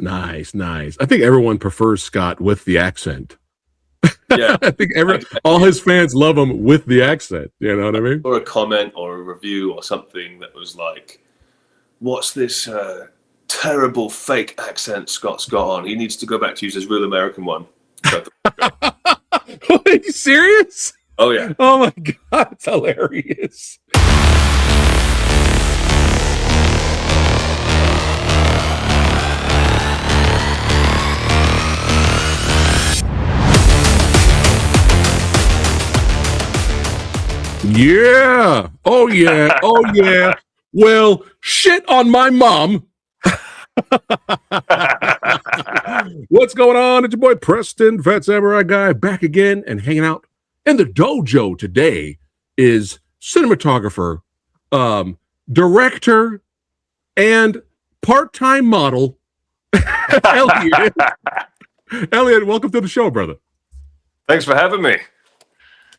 Nice, nice. I think everyone prefers Scott with the accent. Yeah, I think all his fans love him with the accent. You know what I mean? or a comment or a review or something that was like, "What's this terrible fake accent Scott's got on? He needs to go back to use his real American one." Are you serious? Oh yeah. Oh my God, it's hilarious. Yeah. Oh yeah. Oh yeah. Well, shit on my mom. What's going on? It's your boy Preston, Phat Samurai Guy, back again and hanging out in the dojo. Today is cinematographer, director, and part-time model Elliott. Elliott, welcome to the show, brother. Thanks for having me.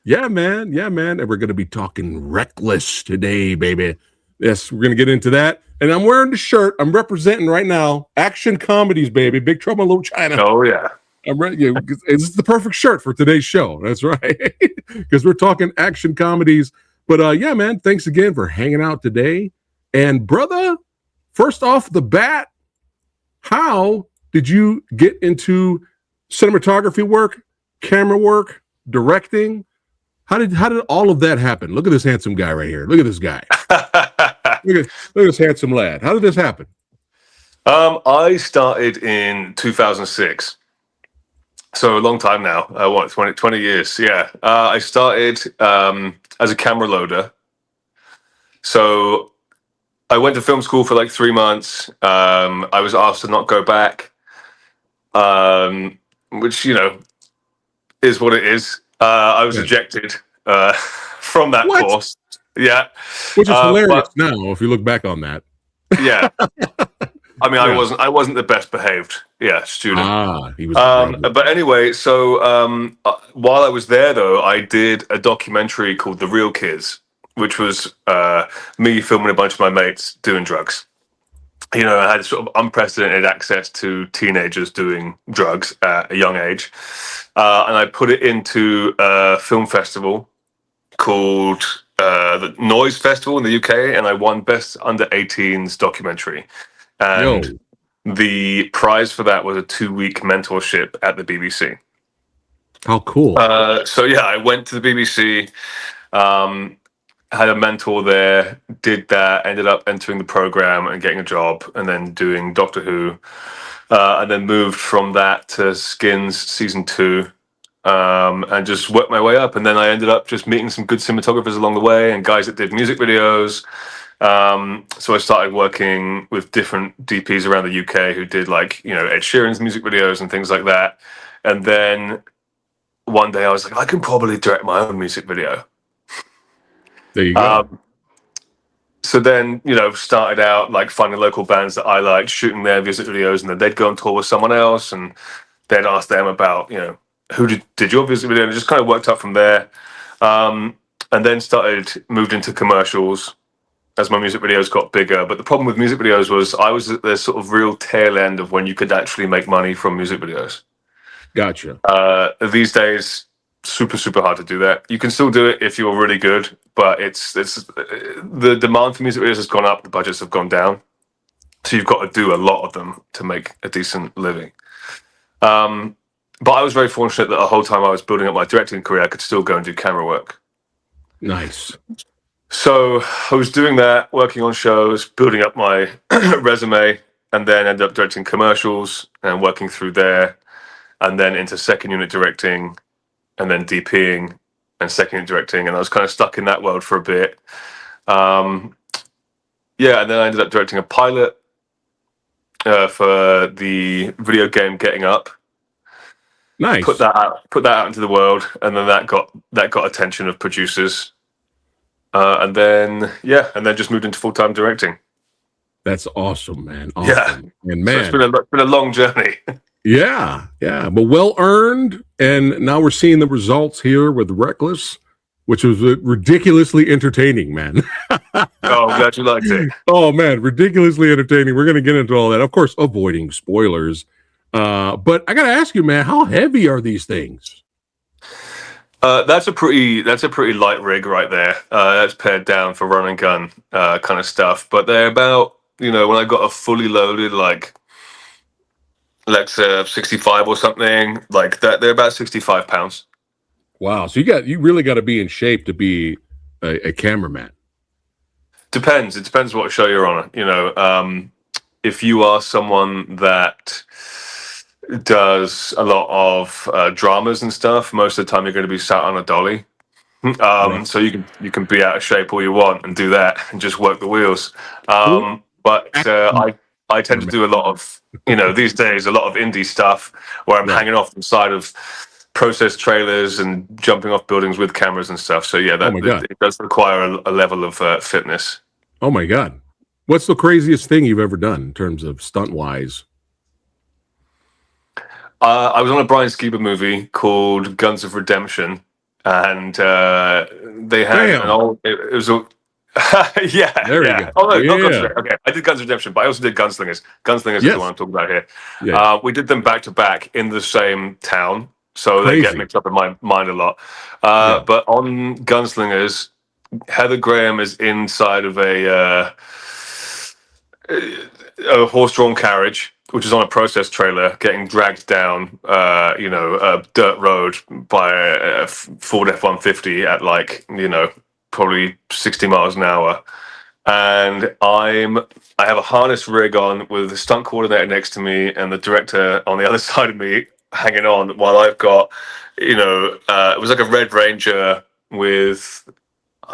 Yeah, man. Yeah, man. And we're going to be talking reckless today, baby. Yes, we're going to get into that. And I'm wearing the shirt. I'm representing right now action comedies, baby. Big Trouble in Little China. Oh, yeah. I'm ready. Yeah, it's the perfect shirt for today's show. That's right. Because we're talking action comedies. But yeah, man, thanks again for hanging out today. And brother, first off the bat, how did you get into cinematography work, camera work, directing? How did all of that happen? Look at this handsome guy right here. Look at this guy. look at this handsome lad. How did this happen? I started in 2006. So a long time now. 20 years. Yeah. I started as a camera loader. So I went to film school for like 3 months. I was asked to not go back, which, you know, is what it is. I was ejected from that course. Yeah. Which is hilarious now, if you look back on that. Yeah. I mean, I wasn't the best behaved, student. He was. But anyway, so while I was there, though, I did a documentary called The Real Kids, which was me filming a bunch of my mates doing drugs. You know, I had sort of unprecedented access to teenagers doing drugs at a young age. And I put it into a film festival called the Noise Festival in the UK, and I won Best Under 18s Documentary. And the prize for that was a 2-week mentorship at the BBC. How cool. So yeah, I went to the BBC, had a mentor there, did that, ended up entering the program and getting a job, and then doing Doctor Who, and then moved from that to Skins season 2, and just worked my way up. And then I ended up just meeting some good cinematographers along the way and guys that did music videos. So I started working with different DPs around the UK who did, like, you know, Ed Sheeran's music videos and things like that. And then one day I was like, I can probably direct my own music video. There you go. So then, you know, started out like finding local bands that I liked, shooting their music videos, and then they'd go on tour with someone else, and they'd ask them about, you know, who did your music video, and it just kind of worked up from there. And then moved into commercials as my music videos got bigger. But the problem with music videos was I was at the sort of real tail end of when you could actually make money from music videos. Gotcha. These days, super hard to do that. You can still do it if you're really good, but it's the demand for music videos has gone up, the budgets have gone down, so you've got to do a lot of them to make a decent living. But I was very fortunate that the whole time I was building up my directing career, I could still go and do camera work. Nice. So I was doing that, working on shows, building up my resume, and then ended up directing commercials and working through there, and then into second unit directing, and then DPing and second unit directing. And I was kind of stuck in that world for a bit. And then I ended up directing a pilot for the video game Getting Up. Nice. Put that out into the world, and then that got attention of producers. And then just moved into full-time directing. That's awesome, man. Awesome. Yeah. And man, so it's been a long journey. Yeah, but well earned. And now we're seeing the results here with Reckless, which was ridiculously entertaining, man. Oh, I'm glad you liked it. Oh man, ridiculously entertaining. We're gonna get into all that, of course, avoiding spoilers. But I gotta ask you, man, how heavy are these things? That's a pretty light rig right there. That's pared down for run and gun kind of stuff. But they're about, when I got a fully loaded, like let's 65 or something like that, they're about 65 pounds. Wow, so you really got to be in shape to be a cameraman. Depends. It depends what show you're on. If you are someone that does a lot of dramas and stuff, most of the time you're going to be sat on a dolly. Right. So you can be out of shape all you want and do that and just work the wheels. Well, But action I tend to do a lot of these days a lot of indie stuff where I'm right. hanging off the side of process trailers and jumping off buildings with cameras and stuff. So yeah, Oh that my god. it does require a level of fitness. Oh my god. What's the craziest thing you've ever done in terms of stunt wise? I was on a Brian Skiba movie called Guns of Redemption, and they had an Bam. old. It was a yeah, There we yeah. go. Oh no, not Guns of Yeah. Redemption. Okay, I did Guns of Redemption, but I also did Gunslingers. Gunslingers is the one Yes. I'm talking about here. Yeah. Yeah. We did them back to back in the same town, so they get Crazy. mixed up in my mind a lot. Yeah. But on Gunslingers, Heather Graham is inside of a horse-drawn carriage, which is on a process trailer, getting dragged down, a dirt road by a Ford F-150 at probably 60 miles an hour. And I have a harness rig on with the stunt coordinator next to me and the director on the other side of me hanging on while I've got, it was like a Red Ranger with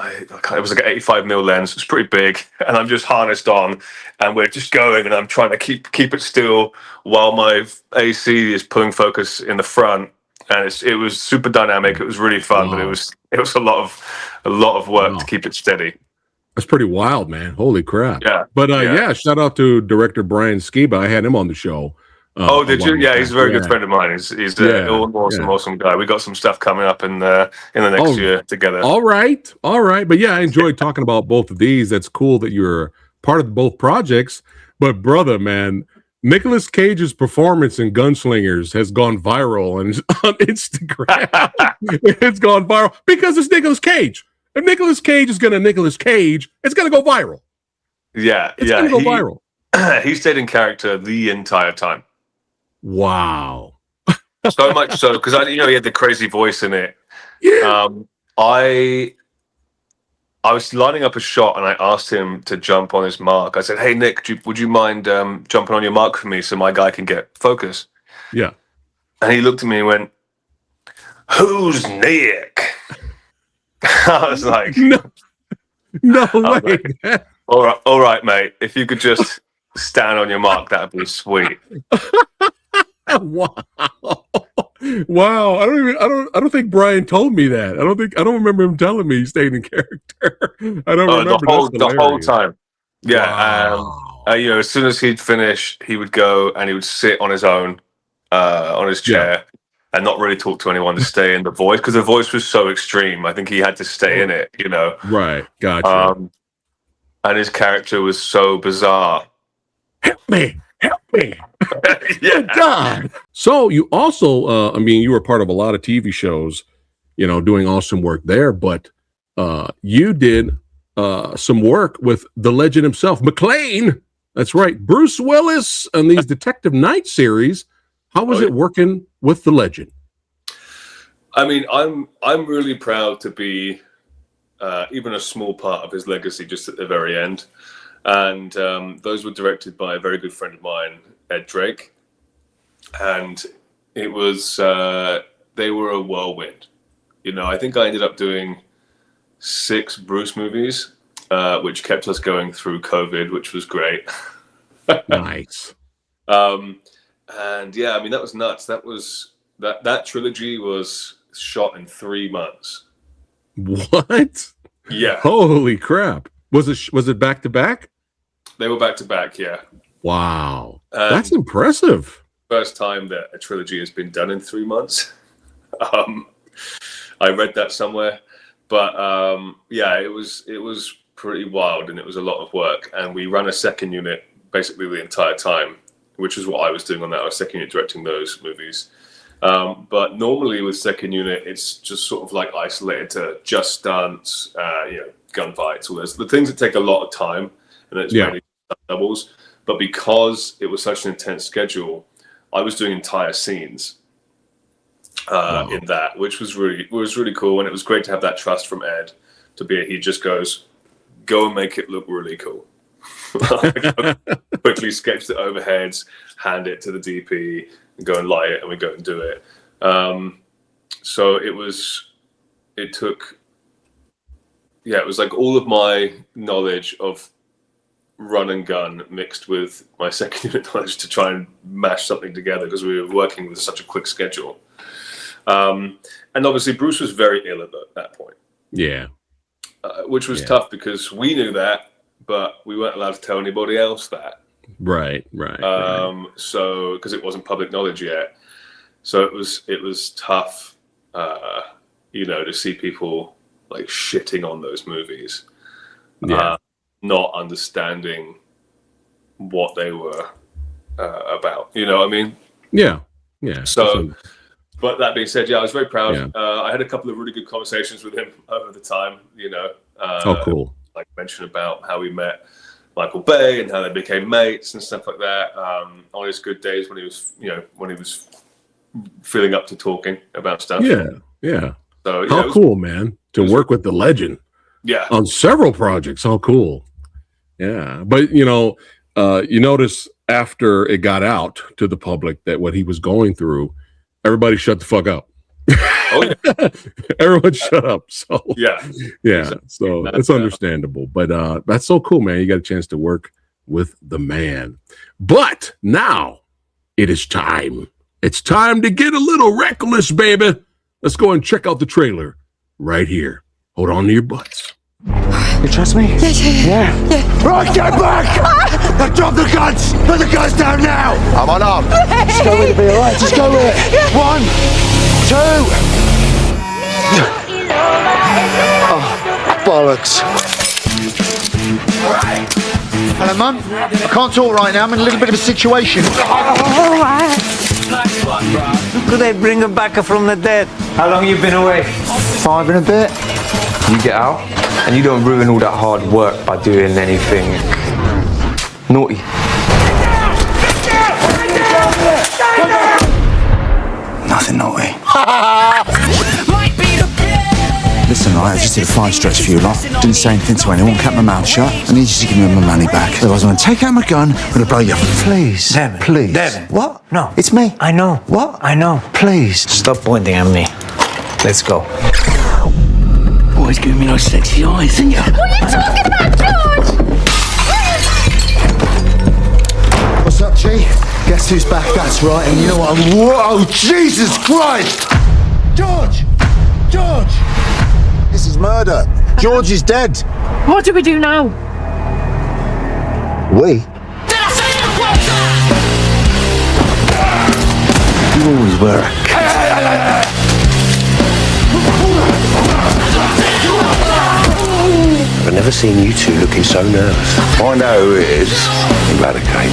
it was like an 85 mil lens. It's pretty big, and I'm just harnessed on, and we're just going, and I'm trying to keep it still while my AC is pulling focus in the front, and it was super dynamic. It was really fun, but it Wow. was a lot of work to Wow. keep it steady. That's pretty wild, man. Holy crap. Yeah, But yeah. yeah, shout out to director Brian Skiba. I had him on the show Oh, a did you? while Yeah, he's back. a very good Yeah. friend of mine. He's an Yeah. awesome, Yeah. awesome guy. We got some stuff coming up in the next Oh, year together. all right. All right. But yeah, I enjoyed talking about both of these. That's cool that you're part of both projects. But brother, man, Nicolas Cage's performance in Gunslingers has gone viral and on Instagram. It's gone viral because it's Nicolas Cage. If Nicolas Cage is gonna Nicolas Cage, it's gonna go viral. Yeah, It's yeah. gonna go viral. He stayed in character the entire time. Wow. So much so because he had the crazy voice in it. Yeah. I was lining up a shot and I asked him to jump on his mark. I said, "Hey Nick, would you mind jumping on your mark for me so my guy can get focus?" Yeah. And he looked at me and went, "Who's Nick?" I was like, No was way. like, all right, mate. If you could just stand on your mark, that'd be sweet." Wow. Wow. I don't think Brian told me that. I don't remember him telling me he stayed in character. I don't remember. The whole time. Yeah. Wow. As soon as he'd finish, he would go and he would sit on his own, on his chair, and not really talk to anyone to stay in the voice because the voice was so extreme. I think he had to stay in it, Right. Gotcha. And his character was so bizarre. Help me. Help me. Yeah. Good God. So you also, you were part of a lot of TV shows, doing awesome work there, but you did some work with the legend himself, McClane. That's right. Bruce Willis on these Detective Night series. How was it working with the legend? I mean, I'm really proud to be even a small part of his legacy just at the very end. And those were directed by a very good friend of mine, Ed Drake. And it was, they were a whirlwind. I think I ended up doing 6 Bruce movies, which kept us going through COVID, which was great. Nice. And yeah, that was nuts. That trilogy was shot in 3 months. What? Yeah. Holy crap. Was it back to back? They were back to back, yeah. Wow. That's impressive. First time that a trilogy has been done in 3 months. I read that somewhere. But yeah, it was pretty wild, and it was a lot of work. And we ran a second unit basically the entire time, which is what I was doing on that. I was second unit directing those movies. But normally with second unit, it's just sort of like isolated to just stunts, gunfights, all those the things that take a lot of time, and it's mainly doubles. But because it was such an intense schedule, I was doing entire scenes in that, which was really cool, and it was great to have that trust from Ed to be. He just goes, "Go and make it look really cool." Quickly sketch the overheads, hand it to the DP, and go and light it, and we go and do it. So it was like all of my knowledge of run and gun mixed with my second unit knowledge to try and mash something together, because we were working with such a quick schedule. And obviously Bruce was very ill at that point. Yeah. Which was tough because we knew that, but we weren't allowed to tell anybody else that. Right. So, because it wasn't public knowledge yet. So it was tough, to see people like shitting on those movies. Not understanding what they were about. You know what I mean? Yeah. So, but that being said, I was very proud. Yeah. I had a couple of really good conversations with him over the time. Cool. Like mentioned about how we met Michael Bay and how they became mates and stuff like that. On his good days when he was feeling up to talking about stuff. Yeah. So how cool, man, to work with the legend. Yeah. On several projects. How cool. Yeah. But you notice after it got out to the public that what he was going through, everybody shut the fuck up. Oh yeah. Everyone shut up. So yeah. So it's understandable. But that's so cool, man. You got a chance to work with the man. But now it is time. It's time to get a little reckless, baby. Let's go and check out the trailer right here. Hold on to your butts. You trust me? Yeah. Right, get back! Now drop the guns! Put the guns down now! I'm on arm. Just go with it, be alright. Just go with it. 1, 2. Oh, bollocks. Hello, Mum. I can't talk right now. I'm in a little bit of a situation. Could they bring her back from the dead? How long you been away? 5 and a bit. You get out, and you don't ruin all that hard work by doing anything naughty. Nothing naughty. Listen, I just did a 5 stretch for you lot. Didn't say anything to anyone, kept my mouth shut. I need you to give me my money back. Otherwise I'm going to take out my gun, I'm going to blow you up. Please. Devin. Please. Devin. What? No. It's me. I know. What? I know. Please. Stop pointing at me. Let's go. Always giving me those sexy eyes, ain't you? What are you talking about, George? What's up, G? Guess who's back? That's right. And you know what? Whoa, Jesus Christ! George! George! This is murder. George is dead. What do we do now? We? You always were a cat. I've never seen you two looking so nervous. I know who it is. Eradicate.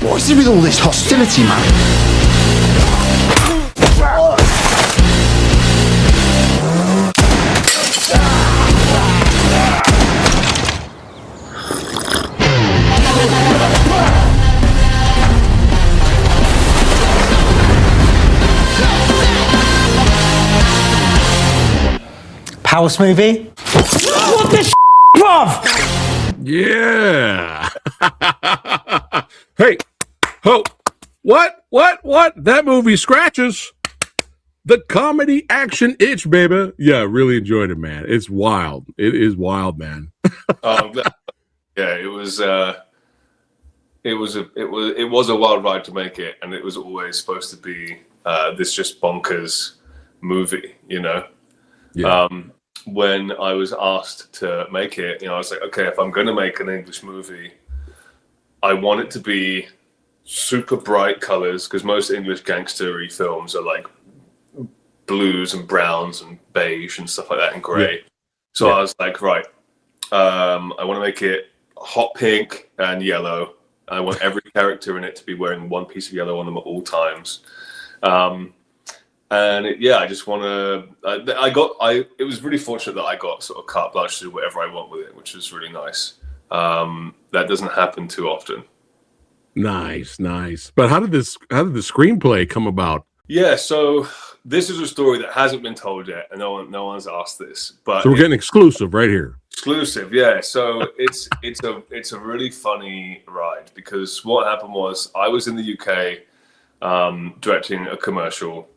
What is it with all this hostility, man? House movie? What the bruv? Yeah. Hey, ho, what? That movie scratches the comedy action itch, baby. Yeah, really enjoyed it, man. It's wild. It is wild, man. Yeah, it was a wild ride to make it, and it was always supposed to be this just bonkers movie, you know. Yeah. When I was asked to make it, I was like, okay, if I'm going to make an English movie, I want it to be super bright colors, because most English gangster-y films are like blues and browns and beige and stuff like that and gray. Yeah. So I was like, right, I want to make it hot pink and yellow. I want every character in it to be wearing one piece of yellow on them at all times. I just want to. It was really fortunate that I got sort of carte blanche to do whatever I want with it, which was really nice. That doesn't happen too often. Nice. But how did the screenplay come about? Yeah, so this is a story that hasn't been told yet, and no one's asked this. But so we're getting exclusive right here. Exclusive, yeah. So it's a really funny ride, because what happened was I was in the UK directing a commercial,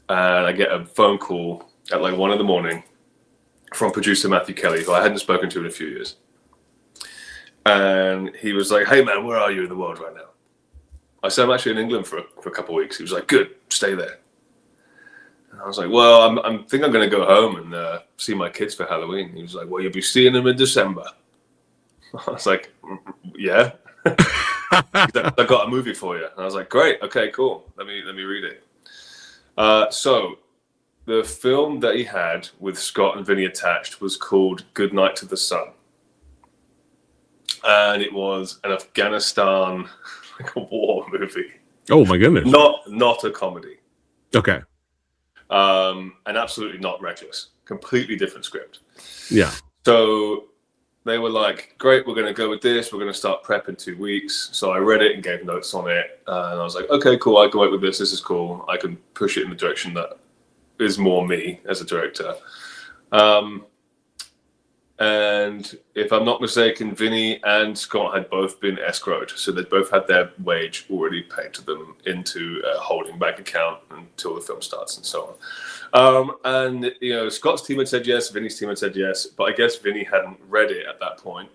and I get a phone call at like 1 a.m. from producer Matthew Kelly, who I hadn't spoken to in a few years. And he was like, "Hey man, where are you in the world right now?" I said, "I'm actually in England for a couple of weeks." He was like, "Good, stay there." And I was like, "Well, I think I'm going to go home and see my kids for Halloween." He was like, "Well, you'll be seeing them in December." I was like, "Yeah." He's like, "I got a movie for you." And I was like, "Great, okay, cool. Let me read it." So the film that he had with Scott and Vinnie attached was called Good Night to the Sun. And it was an Afghanistan like a war movie. Oh my goodness. Not a comedy. Okay. And absolutely not reckless. Completely different script. Yeah. So they were like, "Great, we're going to go with this. We're going to start prep in 2 weeks." So I read it and gave notes on it. And I was like, "Okay, cool. I can work with this. This is cool. I can push it in the direction that is more me as a director." And if I'm not mistaken, Vinnie and Scott had both been escrowed. So they both had their wage already paid to them into a holding bank account until the film starts and so on. And, you know, Scott's team had said yes, Vinnie's team had said yes, but I guess Vinnie hadn't read it at that point,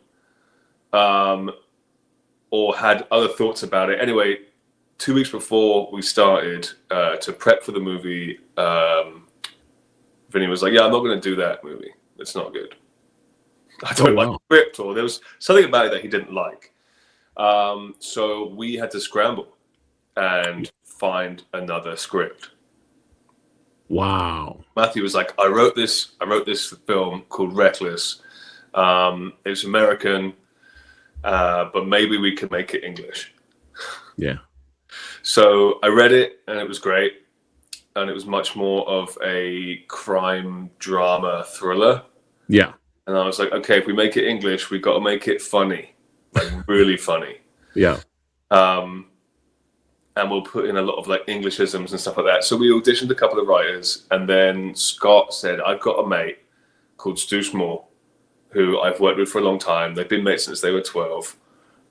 or had other thoughts about it. Anyway, 2 weeks before we started to prep for the movie, Vinnie was like, "Yeah, I'm not going to do that movie. It's not good. I don't like the script," or there was something about it that he didn't like. So we had to scramble and find another script. Wow. Matthew was like, I wrote this film called Reckless. It's American, but maybe we could make it English." Yeah. So I read it and it was great. And it was much more of a crime drama thriller. Yeah. And I was like, okay, if we make it English, we got to make it funny, like really funny. Yeah. And we'll put in a lot of like Englishisms and stuff like that. So we auditioned a couple of writers, and then Scott said, "I've got a mate called Stu Small, who I've worked with for a long time. They've been mates since they were 12.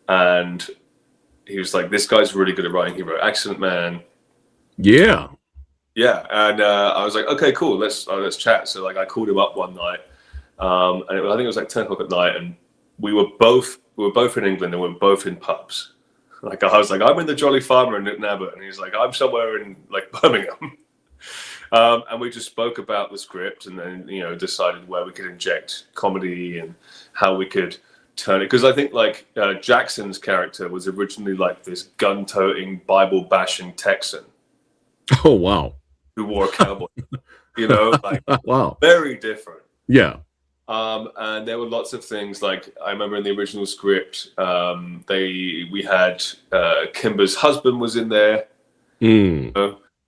And he was like, this guy's really good at writing. He wrote Accident Man." Yeah. Yeah. And I was like, okay, cool. Let's chat. So like I called him up one night. And I think it was like 10 o'clock at night, and we were both in England, and we were both in pubs. Like I was like, "I'm in the Jolly Farmer in Newton Abbot," and he's like, "I'm somewhere in like Birmingham." And we just spoke about the script, and then, you know, decided where we could inject comedy and how we could turn it. Because I think like Jackson's character was originally like this gun-toting, Bible-bashing Texan. Oh wow. Who wore a cowboy. You know, like wow. Very different. Yeah. And there were lots of things, like I remember in the original script, we had Kimber's husband was in there,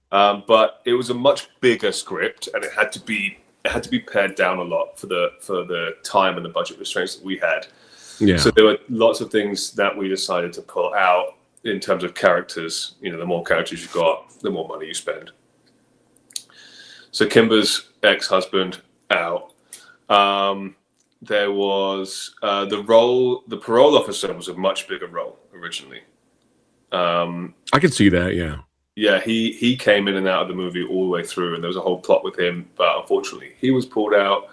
but it was a much bigger script, and it had to be pared down a lot for the time and the budget restraints that we had. Yeah. So there were lots of things that we decided to pull out in terms of characters. You know, the more characters you got, the more money you spend. So Kimber's ex-husband out. There was the parole officer was a much bigger role originally. I can see that, yeah. Yeah, he came in and out of the movie all the way through, and there was a whole plot with him, but unfortunately he was pulled out.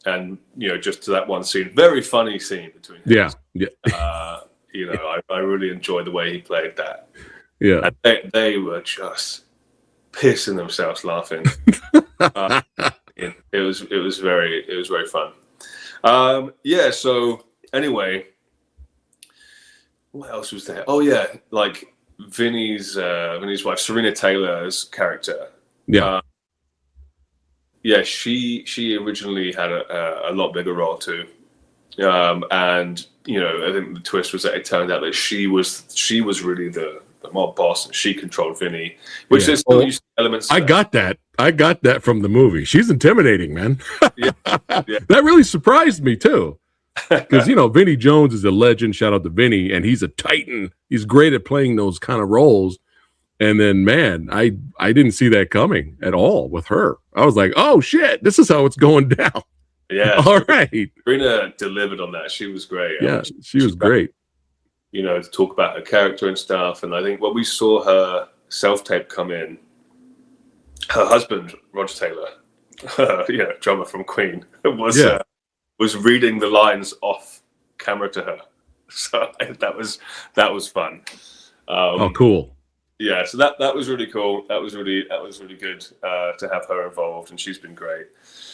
And you know, just to that one scene, very funny scene between him. Yeah. You know, I really enjoyed the way he played that. Yeah. And they were just pissing themselves laughing. It was very fun. Yeah. So anyway, what else was there? Oh yeah, like Vinnie's wife, Serena Taylor's character. Yeah. Yeah, she originally had a lot bigger role too, and I think the twist was that it turned out that she was really the mob boss, and she controlled Vinnie, which is still used elements. I got that from the movie. She's intimidating, man. Yeah. That really surprised me too, because Vinnie Jones is a legend. Shout out to Vinnie, and he's a titan. He's great at playing those kind of roles. And then, man, I didn't see that coming at all with her. I was like, oh, shit, this is how it's going down. Yeah. All right. Sabrina delivered on that. She was great. Yeah, she was great. To talk about her character and stuff. And I think when we saw her self-tape come in, her husband, Roger Taylor, drummer from Queen, was reading the lines off camera to her. So that was fun. Oh, cool. Yeah, so that was really cool. That was really good to have her involved, and she's been great.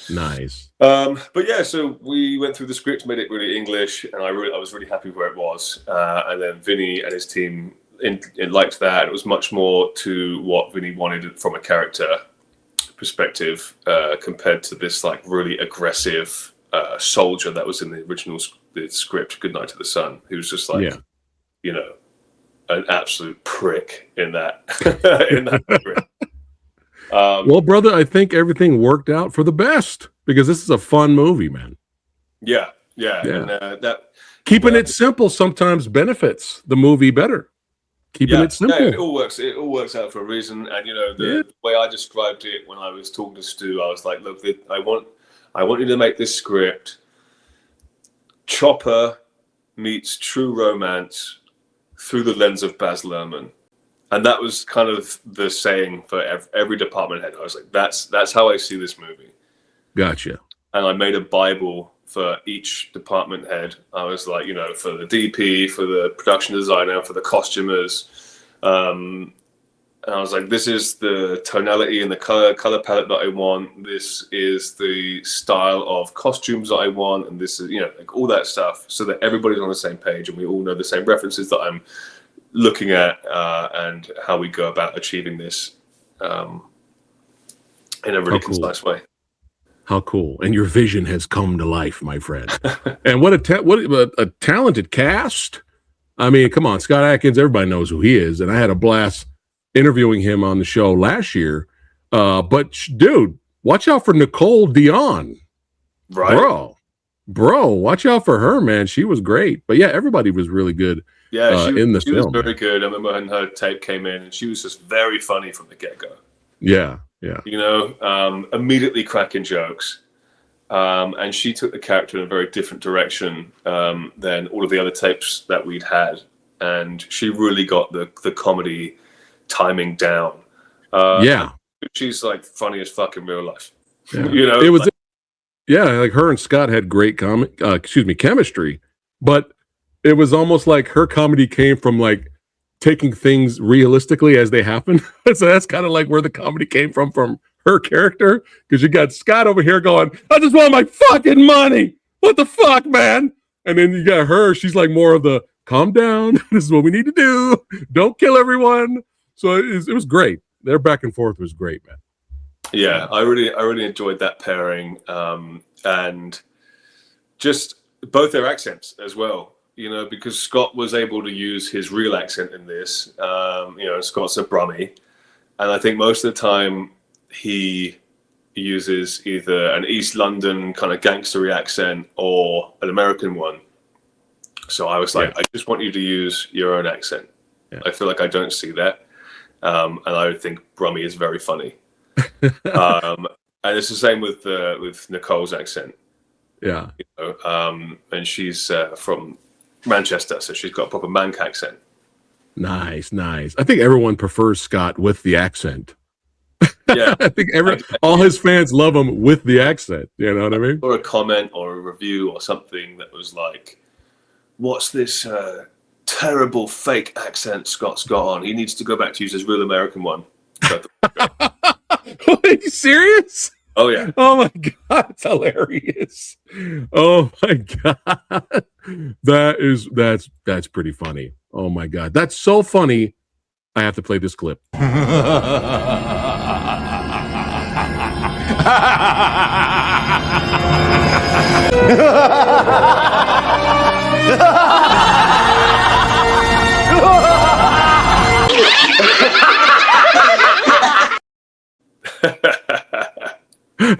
Nice. But yeah, so we went through the script, made it really English, and I was really happy where it was. And then Vinnie and his team liked that. It was much more to what Vinnie wanted from a character perspective compared to this like really aggressive soldier that was in the original script, Goodnight to the Sun, who was just like, an absolute prick in that script. Well, brother, I think everything worked out for the best because this is a fun movie, man. Yeah. And, keeping it simple sometimes benefits the movie better. Keeping it simple. Yeah, it all works out for a reason. And the way I described it when I was talking to Stu, I was like, look, I want you to make this script Chopper meets True Romance through the lens of Baz Luhrmann. And that was kind of the saying for every department head. I was like, that's how I see this movie. Gotcha. And I made a Bible for each department head. I was like, for the DP, for the production designer, for the costumers. And I was like, this is the tonality and the color palette that I want. This is the style of costumes that I want. And this is, like all that stuff so that everybody's on the same page and we all know the same references that I'm looking at and how we go about achieving this in a really concise way. How cool. And your vision has come to life, my friend. And what a talented cast. I mean, come on, Scott Adkins, everybody knows who he is. And I had a blast interviewing him on the show last year. But dude, watch out for Nicole Dion. Right. Bro, watch out for her, man. She was great. But yeah, everybody was really good. Yeah, in the film. She was very good. I remember when her tape came in and she was just very funny from the get-go. Yeah. Immediately cracking jokes. And she took the character in a very different direction than all of the other tapes that we'd had. And she really got the comedy timing down. She's like funny as fuck in real life. Yeah. It was like her and Scott had great chemistry, but it was almost like her comedy came from like taking things realistically as they happen. So that's kind of like where the comedy came from her character, because you got Scott over here going, I just want my fucking money. What the fuck, man? And then you got her, she's like more of the calm down. This is what we need to do. Don't kill everyone. So it was great. Their back and forth was great, man. Yeah, I really enjoyed that pairing. And just both their accents as well. Because Scott was able to use his real accent in this. Scott's a Brummie. And I think most of the time he uses either an East London kind of gangstery accent or an American one. So I was like, I just want you to use your own accent. Yeah. I feel like I don't see that. And I think Brummie is very funny. And it's the same with Nicole's accent. Yeah. And she's from Manchester, so she's got a proper Manc accent. Nice. I think everyone prefers Scott with the accent. Yeah. I think all his fans love him with the accent. You know what I mean? Or a comment or a review or something that was like, what's this terrible fake accent Scott's got on? He needs to go back to use his real American one. Are you serious? Oh yeah. Oh my god, it's hilarious. Oh my god. That's pretty funny. Oh my god. That's so funny. I have to play this clip.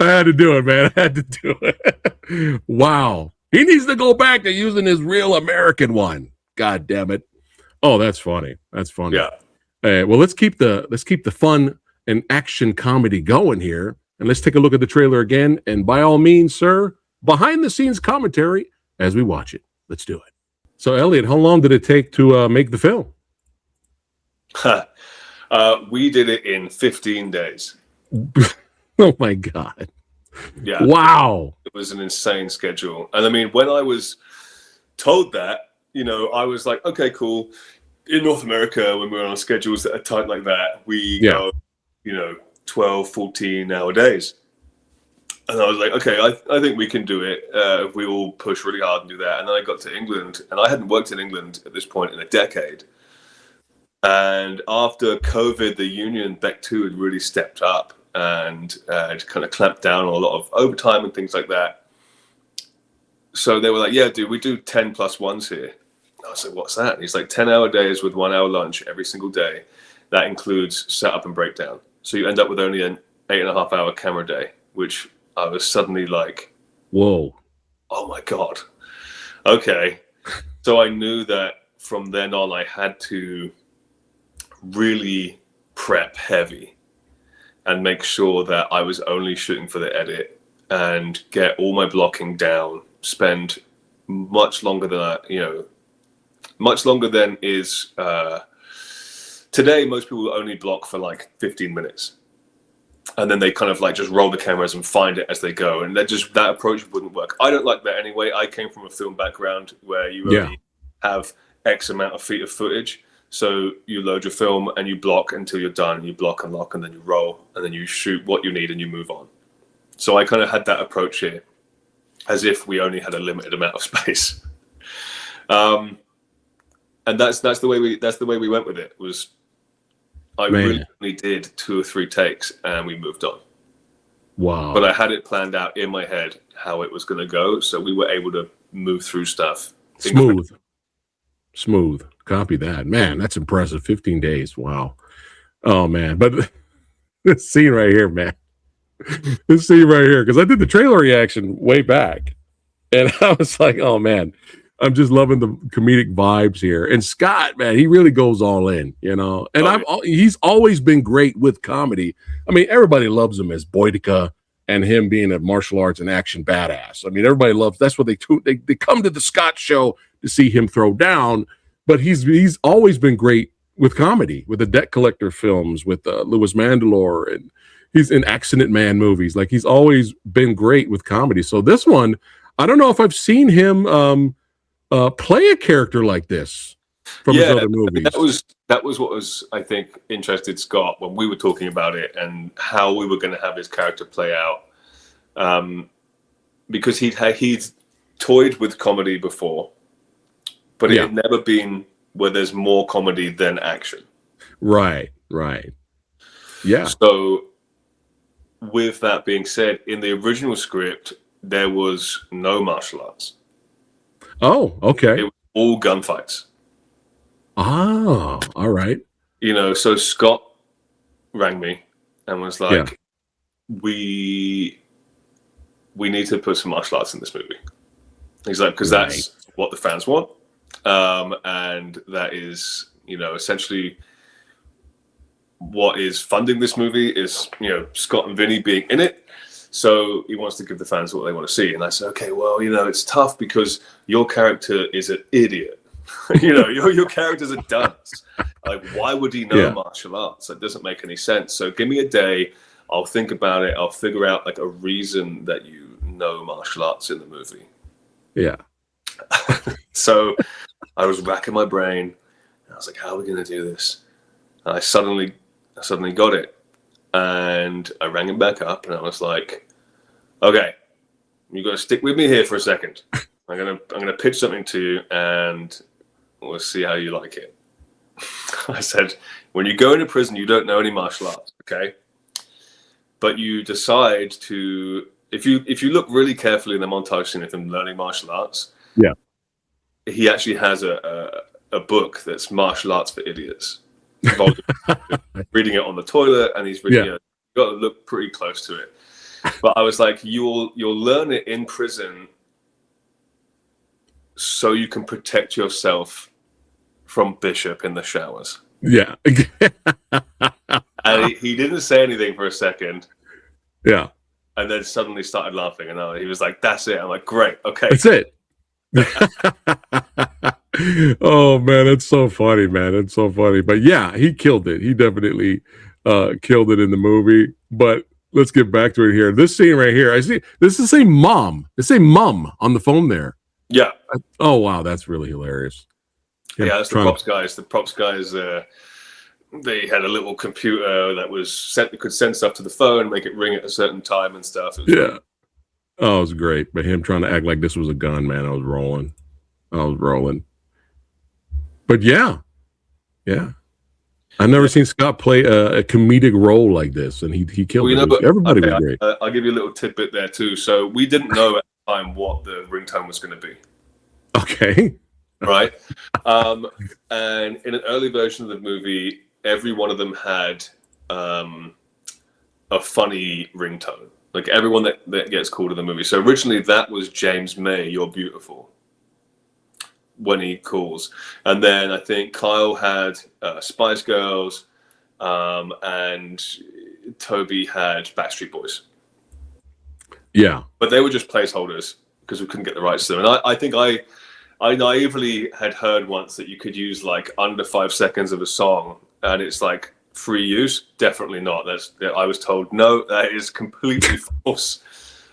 I had to do it, man. I had to do it. Wow. He needs to go back to using his real American one. God damn it. Oh, that's funny. That's funny. Yeah. Well, let's keep the fun and action comedy going here. And let's take a look at the trailer again. And by all means, sir, behind the scenes commentary as we watch it. Let's do it. So, Elliot, how long did it take to make the film? We did it in 15 days. Oh my God. Yeah. Wow. It was an insane schedule. And I mean, when I was told that, you know, I was like, okay, cool. In North America, when we're on schedules that are tight like that, we go, you know, 12, 14-hour days. And I was like, okay, I think we can do it if we all push really hard and do that. And then I got to England, and I hadn't worked in England at this point in a decade. And after COVID, the union, Beck 2, had really stepped up and kind of clamped down on a lot of overtime and things like that. So they were like, yeah, dude, we do 10+1s here. I was like, what's that? And he's like, 10-hour days with 1 hour lunch every single day. That includes setup and breakdown. So you end up with only an 8.5-hour camera day, which I was suddenly like, whoa, oh my God. Okay. So I knew that from then on, I had to really prep heavy and make sure that I was only shooting for the edit and get all my blocking down, spend much longer than much longer than is today. Most people only block for like 15 minutes, and then they kind of like just roll the cameras and find it as they go, and that approach wouldn't work. I don't like that anyway. I came from a film background where you only have X amount of feet of footage, so you load your film and you block until you're done. You block and lock, and then you roll, and then you shoot what you need and you move on. So I kind of had that approach here, as if we only had a limited amount of space. And that's the way we went with it. Was I really only did 2 or 3 takes and we moved on. Wow. But I had it planned out in my head how it was going to go, so we were able to move through stuff smooth. Copy that, man. That's impressive. 15 days. Wow. Oh man. But this scene right here, man. This scene right here, because I did the trailer reaction way back, and I was like, oh man, I'm just loving the comedic vibes here. And Scott, man, he really goes all in, you know. And he's always been great with comedy. I mean, everybody loves him as Boydica and him being a martial arts and action badass. I mean, everybody loves. That's what they come to the Scott show to see him throw down. But he's always been great with comedy, with the Debt Collector films, with Louis Mandylor, and he's in Accident Man movies. Like, he's always been great with comedy. So this one, I don't know if I've seen him play a character like this from his other movies. That was what was, I think, interested Scott when we were talking about it and how we were going to have his character play out, because he'd toyed with comedy before, but it had never been where there's more comedy than action. Right. Yeah. So with that being said, in the original script, there was no martial arts. Oh, okay. It was all gunfights. Oh, all right. You know, so Scott rang me and was like, we need to put some martial arts in this movie. He's like, because that's what the fans want. And that is, you know, essentially what is funding this movie is, you know, Scott and Vinnie being in it. So he wants to give the fans what they want to see. And I said, okay, well, you know, it's tough because your character is an idiot. You know, your character's a dunce. Like, why would he know martial arts? That doesn't make any sense. So give me a day. I'll think about it. I'll figure out like a reason that you know martial arts in the movie. Yeah. So I was racking my brain. I was like, how are we going to do this? And I suddenly got it. And I rang him back up and I was like, okay, you got to stick with me here for a second. I'm gonna pitch something to you and we'll see how you like it. I said, when you go into prison, you don't know any martial arts, okay? but you decide to, if you look really carefully in the montage scene of him learning martial arts, yeah, he actually has a book that's Martial Arts for Idiots. Reading it on the toilet, and he's reading it. You've got to look pretty close to it. But I was like, you'll learn it in prison so you can protect yourself from Bishop in the showers. Yeah. And he didn't say anything for a second. Yeah. And then suddenly started laughing, and he was like, "That's it." I'm like, "Great, okay, that's it." Oh man, it's so funny, man. It's so funny. But yeah, he killed it. He definitely killed it in the movie. But let's get back to it here. This scene right here, I see this is saying mom. It's saying mom on the phone there. Yeah. Oh wow, that's really hilarious. Yeah, that's the props guys. The props guys, they had a little computer that could send stuff to the phone, make it ring at a certain time and stuff. Yeah. Oh, it was great. But him trying to act like this was a gun, man. I was rolling. But yeah. I've never seen Scott play a comedic role like this, and he killed it. Everybody was great. I'll give you a little tidbit there too. So we didn't know at the time what the ringtone was going to be. Okay. Right. And in an early version of the movie, every one of them had a funny ringtone. Like everyone that gets called in the movie. So originally that was James May, "You're Beautiful," when he calls. And then I think Kyle had Spice Girls, and Toby had Backstreet Boys. Yeah. But they were just placeholders because we couldn't get the rights to them. And I think I naively had heard once that you could use like under 5 seconds of a song and it's like free use. Definitely not. I was told, no, that is completely false.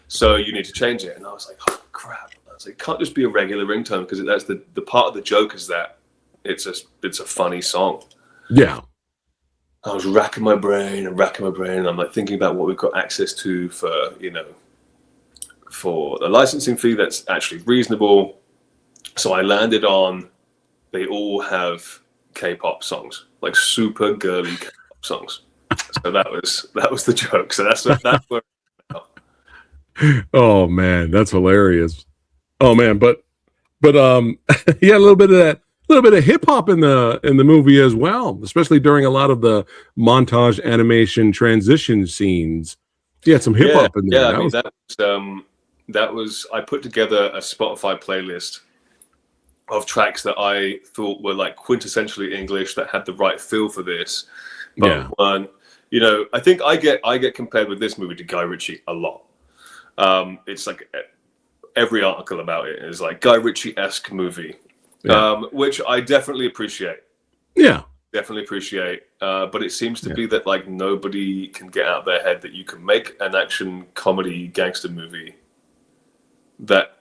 So you need to change it. And I was like, oh crap. I was like, it can't just be a regular ringtone because that's the part of the joke is that it's a funny song. Yeah. I was racking my brain. And I'm like thinking about what we've got access to for the licensing fee that's actually reasonable. So I landed on, they all have K-pop songs, like super girly K-pop songs. So that was the joke. So that's where. Oh man, that's hilarious. Oh man, but yeah, a little bit of hip hop in the movie as well, especially during a lot of the montage animation transition scenes. Yeah, some hip hop in there. Yeah, that was I put together a Spotify playlist of tracks that I thought were like quintessentially English that had the right feel for this, but weren't. I think I get compared with this movie to Guy Ritchie a lot. It's like every article about it is like Guy Ritchie-esque movie, which I definitely appreciate. Yeah, definitely appreciate. But it seems to be that like nobody can get out of their head that you can make an action comedy gangster movie that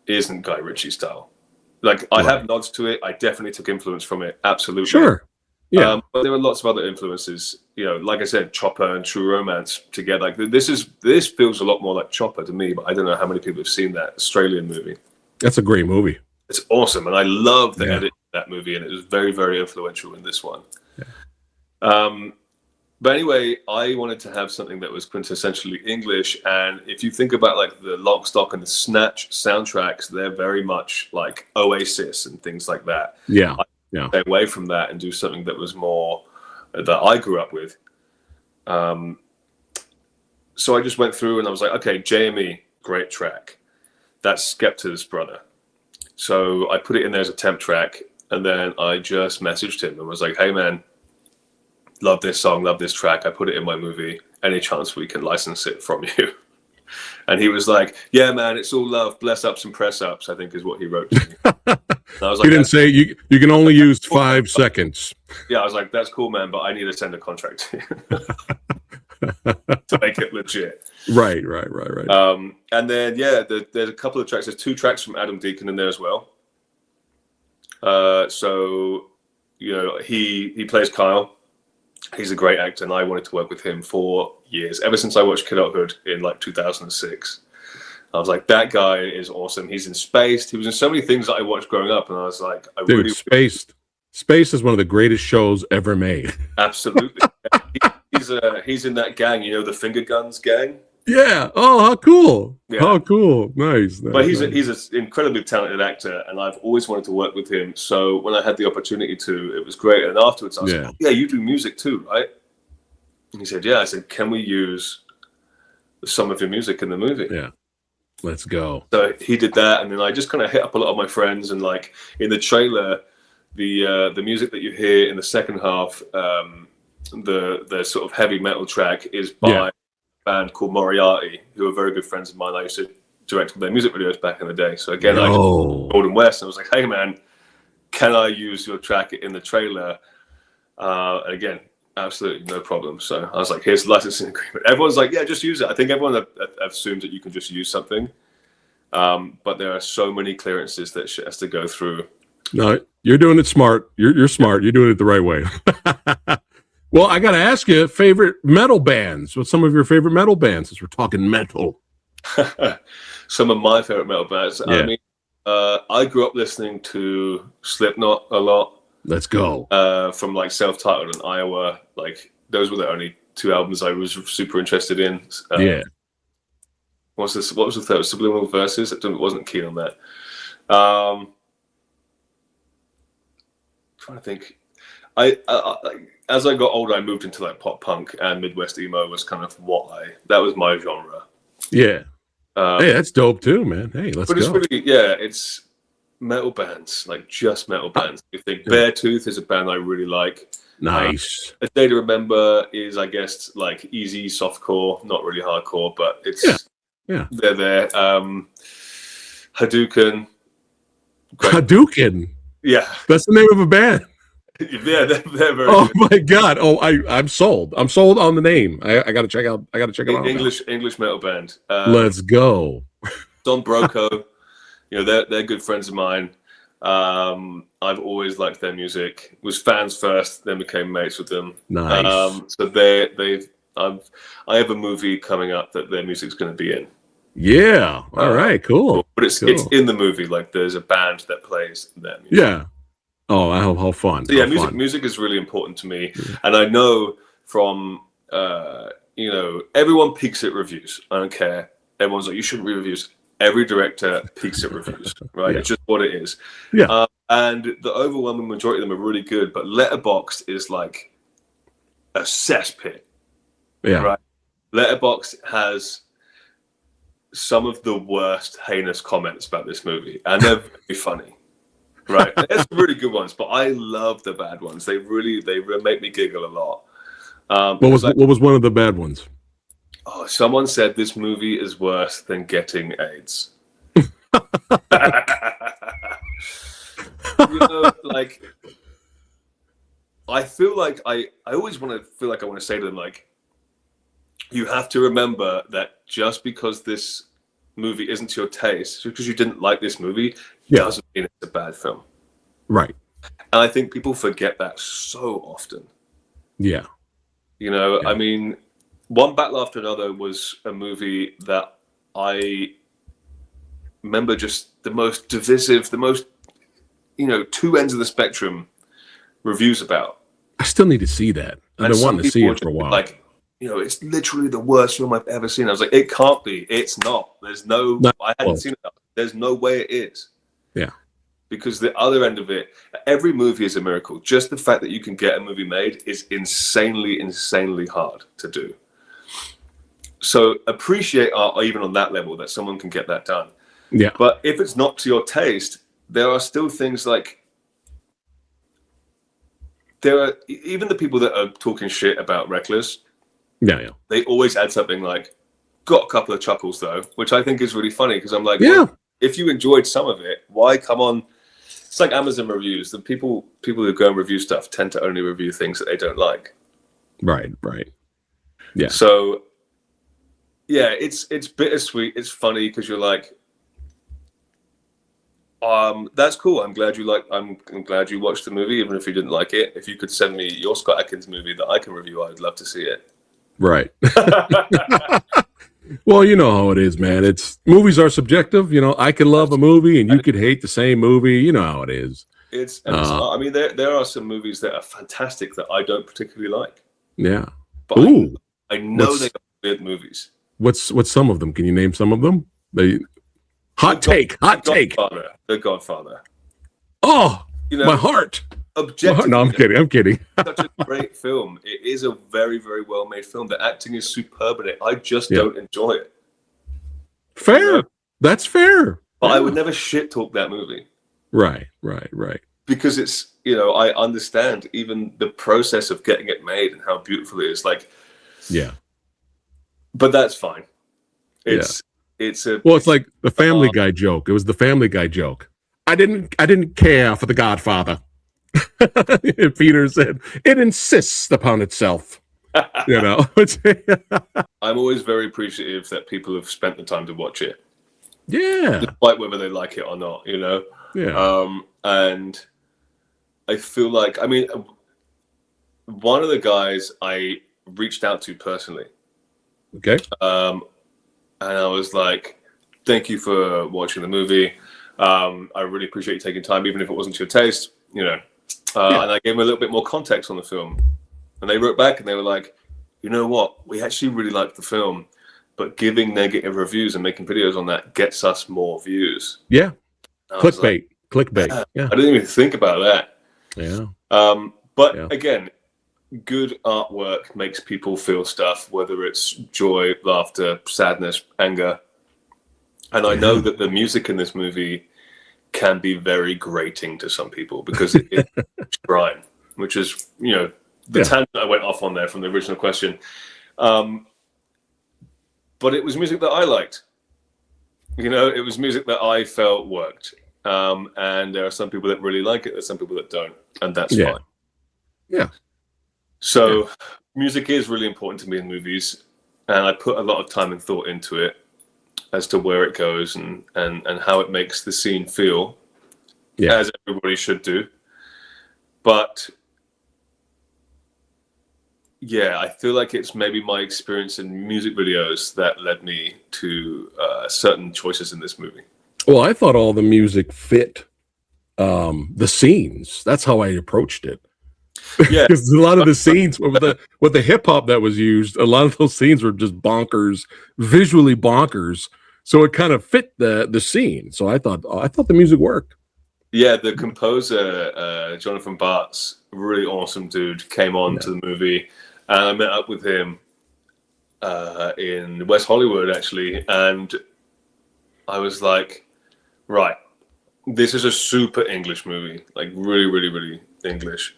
isn't Guy Ritchie style. Like I have nods to it. I definitely took influence from it. Absolutely. Sure. Yeah. But there are lots of other influences. Like I said, Chopper and True Romance together. Like this feels a lot more like Chopper to me. But I don't know how many people have seen that Australian movie. That's a great movie. It's awesome, and I love the edit of that movie, and it was very, very influential in this one. Yeah. But anyway, I wanted to have something that was quintessentially English, and if you think about like the Lock, Stock, and the Snatch soundtracks, they're very much like Oasis and things like that. Yeah, stay away from that and do something that was more that I grew up with. So I just went through and I was like, okay, JME, great track. That's Skepta's brother. So I put it in there as a temp track, and then I just messaged him and was like, hey man, love this song, love this track. I put it in my movie. Any chance we can license it from you? And he was like, yeah, man, it's all love. Bless ups and press ups, I think is what he wrote to me. And I was like, he didn't say you can only use 5 seconds. Yeah, I was like, that's cool, man, but I need to send a contract to you to make it legit. Right. And then, there's a couple of tracks. There's 2 tracks from Adam Deacon in there as well. So, he plays Kyle. He's a great actor, and I wanted to work with him for years. Ever since I watched Kidulthood in like 2006, I was like, that guy is awesome. He's in Spaced. He was in so many things that I watched growing up, and I was like, Spaced is one of the greatest shows ever made. Absolutely. he's in that gang, you know, the Finger Guns gang. Yeah. Oh, how cool. Yeah. How cool. Nice. But he's nice. an incredibly talented actor, and I've always wanted to work with him. So when I had the opportunity to, it was great. And afterwards, I was like, oh, yeah, you do music too, right? And he said, yeah. I said, can we use some of your music in the movie? Yeah. Let's go. So he did that, and then I just kind of hit up a lot of my friends, and like in the trailer, the music that you hear in the second half, the sort of heavy metal track is by a band called Moriarty, who are very good friends of mine. I used to direct their music videos back in the day. So again, I just Golden West, and I was like, hey man, can I use your track in the trailer? And again, absolutely no problem. So I was like, here's the licensing agreement. Everyone's like, yeah, just use it. I think everyone assumes that you can just use something. But there are so many clearances that shit has to go through. No, you're doing it smart. You're smart. You're doing it the right way. Well, I got to ask you, favorite metal bands. What's some of your favorite metal bands, as we're talking metal? Some of my favorite metal bands. Yeah. I mean, I grew up listening to Slipknot a lot. Let's go. From like Self-Titled and Iowa. Like those were the only two albums I was super interested in. Yeah. What was the third? Subliminal Verses? I wasn't keen on that. Trying to think. As I got older, I moved into like pop punk, and Midwest emo was kind of that was my genre. Yeah. Hey, that's dope too, man. Hey, let's go. But it's really, it's metal bands, like just metal bands. You think Beartooth is a band I really like. Nice. A Day to Remember is, I guess, like easy softcore, not really hardcore, but it's they're there. Hadouken. Great. Hadouken. Yeah, that's the name of a band. Yeah, they're very good. My god! Oh, I'm sold. I'm sold on the name. I got to check out. I got to check it out. English metal band. Let's go. Don Broco. You know, they're good friends of mine. I've always liked their music. Was fans first, then became mates with them. Nice. So I have a movie coming up that their music's going to be in. Yeah. All right. Cool. But it's in the movie. Like there's a band that plays their music. Yeah. Oh, how fun. So yeah, music is really important to me. Yeah. And I know from everyone peeks at reviews. I don't care. Everyone's like, you shouldn't read reviews. Every director peeks at reviews, right? Yeah. It's just what it is. Yeah. And the overwhelming majority of them are really good, but Letterboxd is like a cesspit. Yeah. Right. Letterboxd has some of the worst heinous comments about this movie, and they're very funny. Right, there's some really good ones, but I love the bad ones. They really make me giggle a lot. What was one of the bad ones? Oh, someone said this movie is worse than getting AIDS. Like I feel like I always want to feel like I want to say to them, like, you have to remember that just because this movie isn't to your taste, just because you didn't like this movie, doesn't mean it's a bad film. Right. And I think people forget that so often. Yeah. You know, I mean, One Battle After Another was a movie that I remember just the most divisive, the most, two ends of the spectrum reviews about. I still need to see that. I've been wanting to see it for a while. Like, it's literally the worst film I've ever seen. I was like, it can't be. It's not. I hadn't seen it. There's no way it is. Yeah. Because the other end of it, every movie is a miracle. Just the fact that you can get a movie made is insanely, insanely hard to do. So appreciate art even on that level, that someone can get that done. Yeah. But if it's not to your taste, there are still things like, there are even the people that are talking shit about Reckless. Yeah. They always add something like, got a couple of chuckles though, which I think is really funny, because I'm like, if you enjoyed some of it, why come on? It's like Amazon reviews. The people who go and review stuff tend to only review things that they don't like. Right. Yeah. So yeah, it's bittersweet. It's funny because you're like, that's cool. I'm glad you watched the movie, even if you didn't like it. If you could send me your Scott Adkins movie that I can review, I'd love to see it. Right. Well, you know how it is, man. Movies are subjective. I could love a movie and you could hate the same movie. You know how it is. I mean, there are some movies that are fantastic that I don't particularly like. Yeah. but I know they are weird movies. What's some of them? Can you name some of them? Hot take. The Godfather. Oh, my heart. Objectively, no, I'm kidding. Such a great film. It is a very, very well made film. The acting is superb in it. I just don't enjoy it. Fair. You know? That's fair. But I would never shit talk that movie. Right. Because it's, I understand even the process of getting it made and how beautiful it is. Like, but that's fine. It's like the Family Guy joke. It was the Family Guy joke. I didn't care for The Godfather. Peter said, it insists upon itself. I'm always very appreciative that people have spent the time to watch it. Yeah. Despite whether they like it or not, Yeah. And I feel like, one of the guys I reached out to personally. Okay. And I was like, thank you for watching the movie. I really appreciate you taking time, even if it wasn't to your taste, And I gave them a little bit more context on the film. And they wrote back and they were like, you know what? We actually really liked the film, but giving negative reviews and making videos on that gets us more views. Yeah. Clickbait. Yeah. I didn't even think about that. Yeah. But again, good artwork makes people feel stuff, whether it's joy, laughter, sadness, anger. And I know that the music in this movie can be very grating to some people because it's grime, which is, the tangent I went off on there from the original question. But it was music that I liked. It was music that I felt worked. And there are some people that really like it. There's some people that don't. And that's fine. Yeah. So music is really important to me in movies. And I put a lot of time and thought into it as to where it goes and how it makes the scene feel, as everybody should do. But I feel like it's maybe my experience in music videos that led me to certain choices in this movie. Well, I thought all the music fit the scenes. That's how I approached it. Yeah, because a lot of the scenes with the hip hop that was used, a lot of those scenes were just bonkers, visually bonkers. So it kind of fit the scene. So I thought the music worked. Yeah, the composer Jonathan Bartz, really awesome dude, came on to the movie, and I met up with him in West Hollywood actually, and I was like, right, this is a super English movie, like really, really, really English.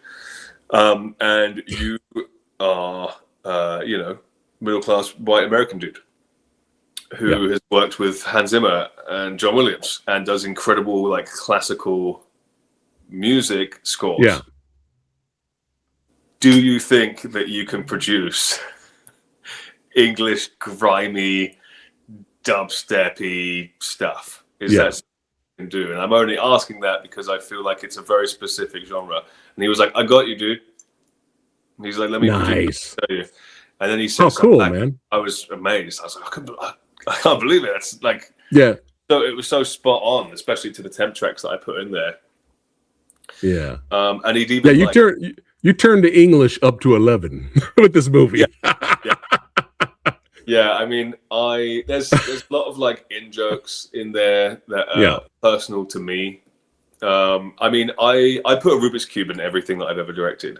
And you are, middle-class white American dude who has worked with Hans Zimmer and John Williams and does incredible, like, classical music scores. Yeah. Do you think that you can produce English, grimy, dubsteppy stuff? Is that something you can do? And I'm only asking that because I feel like it's a very specific genre. And he was like, I got you, dude. And he's like, let me produce you. And then he said, cool, man. I was amazed. I was like, I can't believe it. It's like, so it was so spot on, especially to the temp tracks that I put in there. Yeah. And he'd even you turned the English up to 11 with this movie. Yeah, I mean, there's a lot of like in jokes in there that are personal to me. I mean, I put a Rubik's Cube in everything that I've ever directed.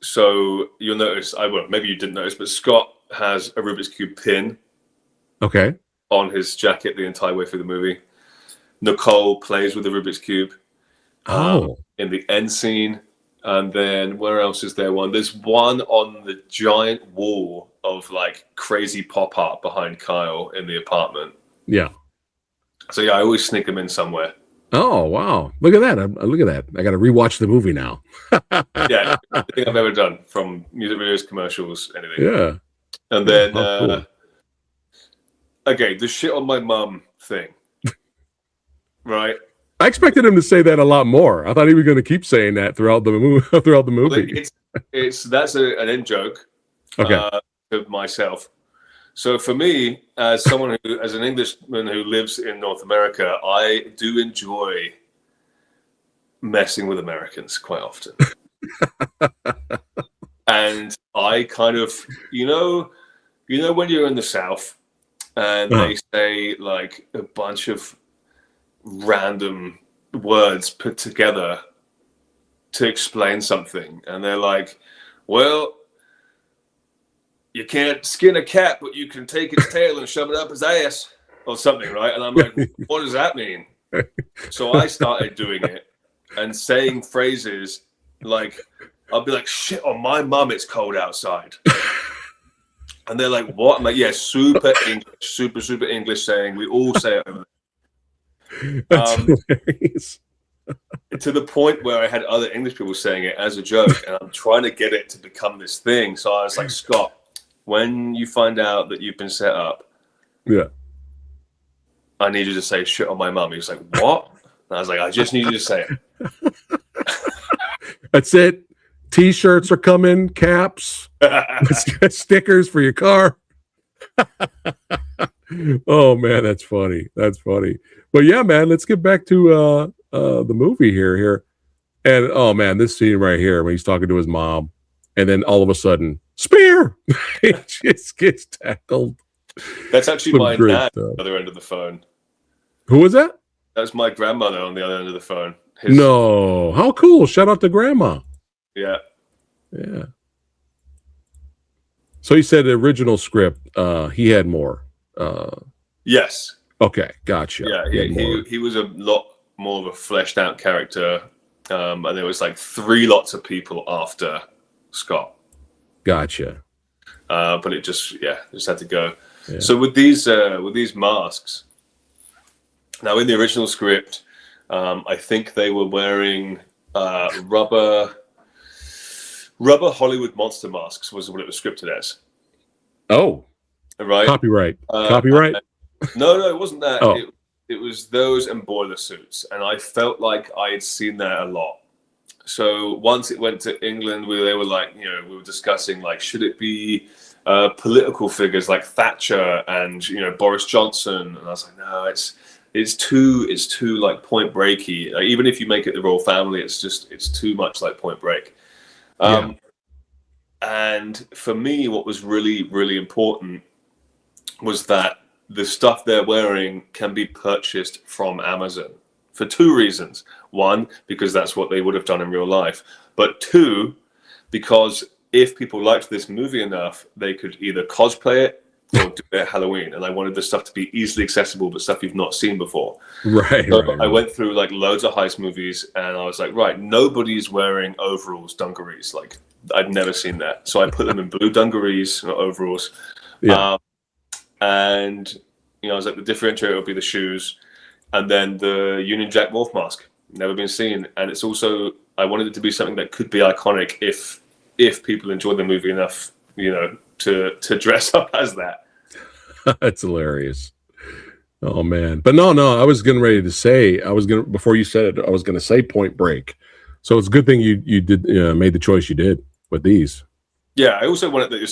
So you'll notice, maybe you didn't notice, but Scott has a Rubik's Cube pin. Okay. On his jacket the entire way through the movie. Nicole plays with the Rubik's Cube. In the end scene. And then where else is there one? There's one on the giant wall of like crazy pop art behind Kyle in the apartment. Yeah. So I always sneak them in somewhere. Oh wow! Look at that! Look at that! I got to rewatch the movie now. Yeah, everything I've ever done, from music videos, commercials, anything. Yeah. And then, cool. Okay, the shit on my mum thing, right? I expected him to say that a lot more. I thought he was going to keep saying that throughout the movie. That's an in joke. Okay. To myself. So for me, as someone as an Englishman who lives in North America, I do enjoy messing with Americans quite often. I kind of, when you're in the South and they say like a bunch of random words put together to explain something, and they're like, well, you can't skin a cat, but you can take its tail and shove it up his ass or something, right? And I'm like, what does that mean? So I started doing it and saying phrases like, I'll be like, shit, on my mum, it's cold outside. And they're like, what? I'm like, yeah, super English, super English saying. We all say it over there. That's hilarious. To the point where I had other English people saying it as a joke, and I'm trying to get it to become this thing. So I was like, Scott, when you find out that you've been set up, I need you to say shit on my mum. He was like, what? And I was like, I just need you to say it. That's it. T-shirts are coming, caps, stickers for your car. Oh man, that's funny. That's funny. But yeah, man, let's get back to the movie here. And oh man, this scene right here when he's talking to his mom, and then all of a sudden, spear! It just gets tackled. That's actually my dad on the other end of the phone. Who was that? That's my grandmother on the other end of the phone. No, how cool! Shout out to grandma. Yeah. So he said the original script, he had more. Yes. Okay, gotcha. Yeah, he was a lot more of a fleshed out character, and there was like 3 lots of people after Scott. Gotcha. But it just had to go. Yeah. So with these masks, now in the original script, I think they were wearing rubber Hollywood monster masks was what it was scripted as. Oh, right. Copyright. Copyright. No, it wasn't that. Oh. It was those and boiler suits, and I felt like I had seen that a lot. So once it went to England, they were like, we were discussing like, should it be political figures like Thatcher and Boris Johnson? And I was like, no, it's too like Point Breaky. Like, even if you make it the royal family, it's too much like Point Break. And for me, what was really, really important was that the stuff they're wearing can be purchased from Amazon for 2 reasons. 1, because that's what they would have done in real life. But 2, because if people liked this movie enough, they could either cosplay it or do it at Halloween. And I wanted the stuff to be easily accessible, but stuff you've not seen before. Right. So I went through like loads of heist movies, and I was like, right, nobody's wearing overalls, dungarees. Like, I'd never seen that. So I put them in blue dungarees, not overalls. Yeah. And I was like, the differentiator would be the shoes, and then the Union Jack Wolf mask, never been seen. And it's also, I wanted it to be something that could be iconic if people enjoy the movie enough, to dress up as that. That's hilarious. Oh man. But no, I was getting ready to say, before you said it, I was gonna say Point Break. So it's a good thing you did made the choice you did with these. Yeah, I also wanted that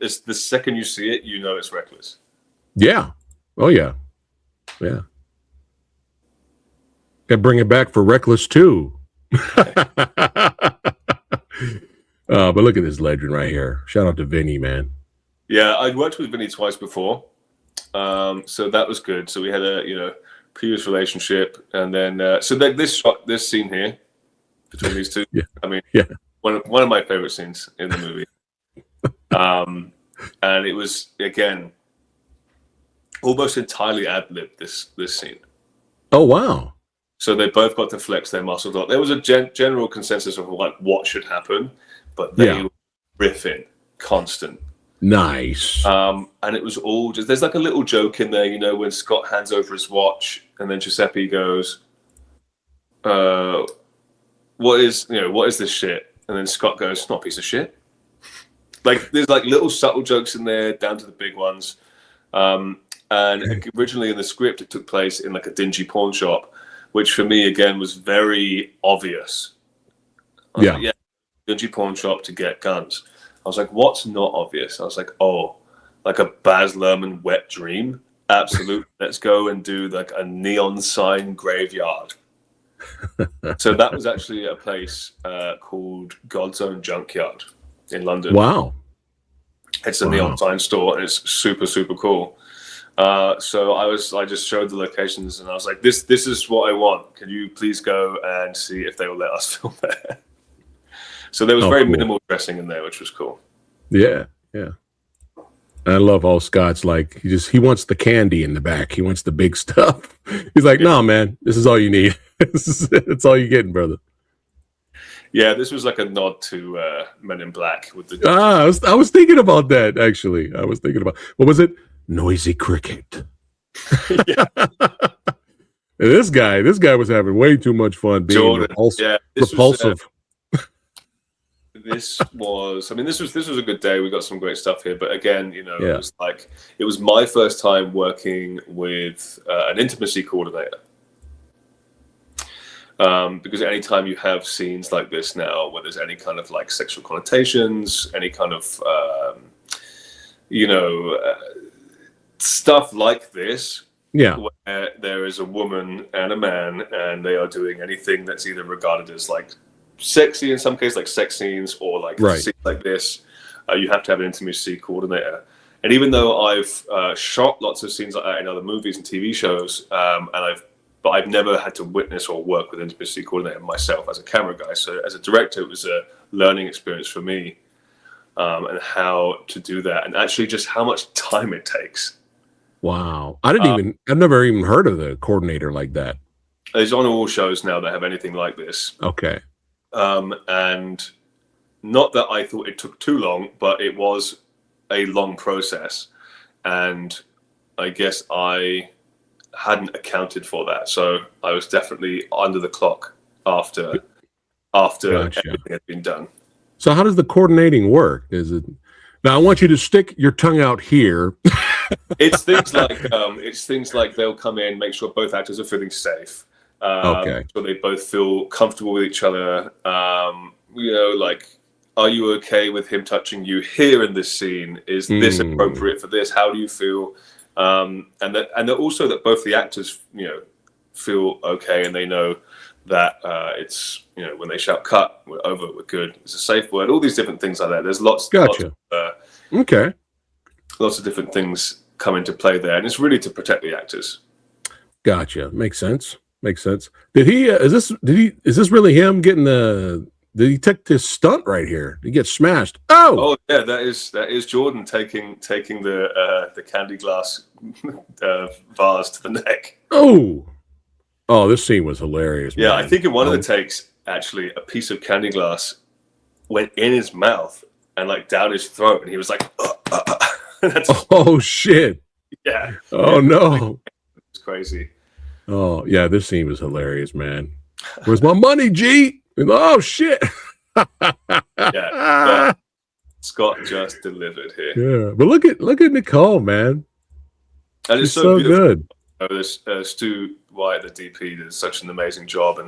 it's the second you see it, it's reckless. Yeah. Oh yeah. Yeah. Got to bring it back for Reckless 2. But look at this legend right here. Shout out to Vinnie, man. Yeah, I'd worked with Vinnie twice before, so that was good. So we had a previous relationship, and then this scene here between these two. Yeah. I mean, one of my favorite scenes in the movie. And it was again almost entirely ad-libbed, this scene. Oh wow. So they both got to flex their muscles. There was a general consensus of like what should happen, but they were riffing constant. Nice. And it was all just, there's like a little joke in there, when Scott hands over his watch and then Giuseppe goes, what is this shit? And then Scott goes, it's not a piece of shit. Like there's like little subtle jokes in there down to the big ones. And originally in the script, it took place in like a dingy pawn shop, which for me, again, was very obvious. Like, dingy pawn shop to get guns. I was like, what's not obvious? I was like, oh, like a Baz Luhrmann wet dream? Absolutely. Let's go and do like a neon sign graveyard. So that was actually a place called God's Own Junkyard in London. Wow. It's a neon sign store, and it's super, super cool. So I just showed the locations, and I was like, this is what I want. Can you please go and see if they will let us film there? So there was very minimal dressing in there, which was cool. Yeah, yeah. I love how Scott's like, he wants the candy in the back. He wants the big stuff. He's like, no, man, this is all you need. It's all you're getting, brother. Yeah, this was like a nod to Men in Black with the. I was thinking about that actually. I was thinking about, what was it? Noisy cricket. Yeah. And this guy was having way too much fun being Jordan. repulsive. This was a good day. We got some great stuff here, but again, it was my first time working with an intimacy coordinator. Because anytime you have scenes like this now, where there's any kind of like sexual connotations, any kind of stuff like this, where there is a woman and a man, and they are doing anything that's either regarded as like sexy in some cases, like sex scenes, or like scenes like this, you have to have an intimacy coordinator. And even though I've shot lots of scenes like that in other movies and TV shows, but I've never had to witness or work with an intimacy coordinator myself as a camera guy. So as a director, it was a learning experience for me, and how to do that, and actually just how much time it takes. Wow. I've never even heard of the coordinator like that. It's on all shows now that have anything like this. Okay. And not that I thought it took too long, but it was a long process. And I guess I hadn't accounted for that. So I was definitely under the clock after everything had been done. So how does the coordinating work? Is it, now I want you to stick your tongue out here. It's things like they'll come in, make sure both actors are feeling safe. So they both feel comfortable with each other. Like, are you okay with him touching you here in this scene? Is this appropriate for this? How do you feel? And also that both the actors, feel okay, and they know that it's, when they shout cut, we're over, we're good. It's a safe word. All these different things like that. There's lots of different things come into play there, and it's really to protect the actors. Gotcha. Makes sense. Did he? Is this really him getting the? Did he take this stunt right here? He gets smashed. Oh yeah, that is Jordan taking the candy glass vase to the neck. Oh, this scene was hilarious. Yeah, man. I think in one of the takes, actually, a piece of candy glass went in his mouth and like down his throat, and he was like, oh shit. Yeah. Oh no. It's crazy. Oh yeah, this scene was hilarious, man. Where's my money, G? Oh shit. Yeah. Scott just delivered here. Yeah, but look at Nicole, man. And it's so good. This Stu White, the DP, did such an amazing job,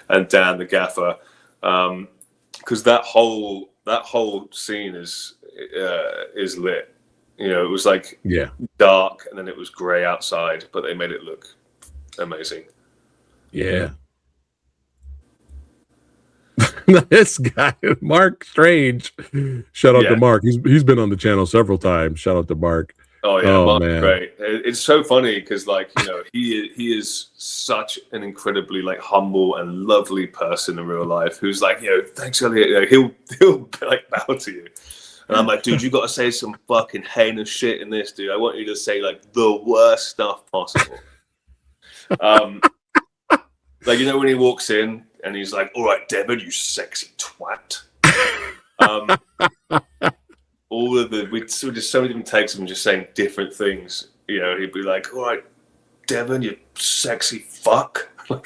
and Dan, the gaffer, because that whole scene is lit. It was like dark, and then it was gray outside, but they made it look amazing. Yeah. This guy, Mark Strange. Shout out to Mark. He's been on the channel several times. Shout out to Mark. Oh yeah, Mark's great. It's so funny because he is such an incredibly humble and lovely person in real life. Who's like, thanks, Elliot. He'll like bow to you. And I'm like, dude, you got to say some fucking heinous shit in this, dude. I want you to say the worst stuff possible. When he walks in and he's like, all right, Devon, you sexy twat. We'd so many different takes of him just saying different things. He'd be like, all right, Devon, you sexy fuck. Well,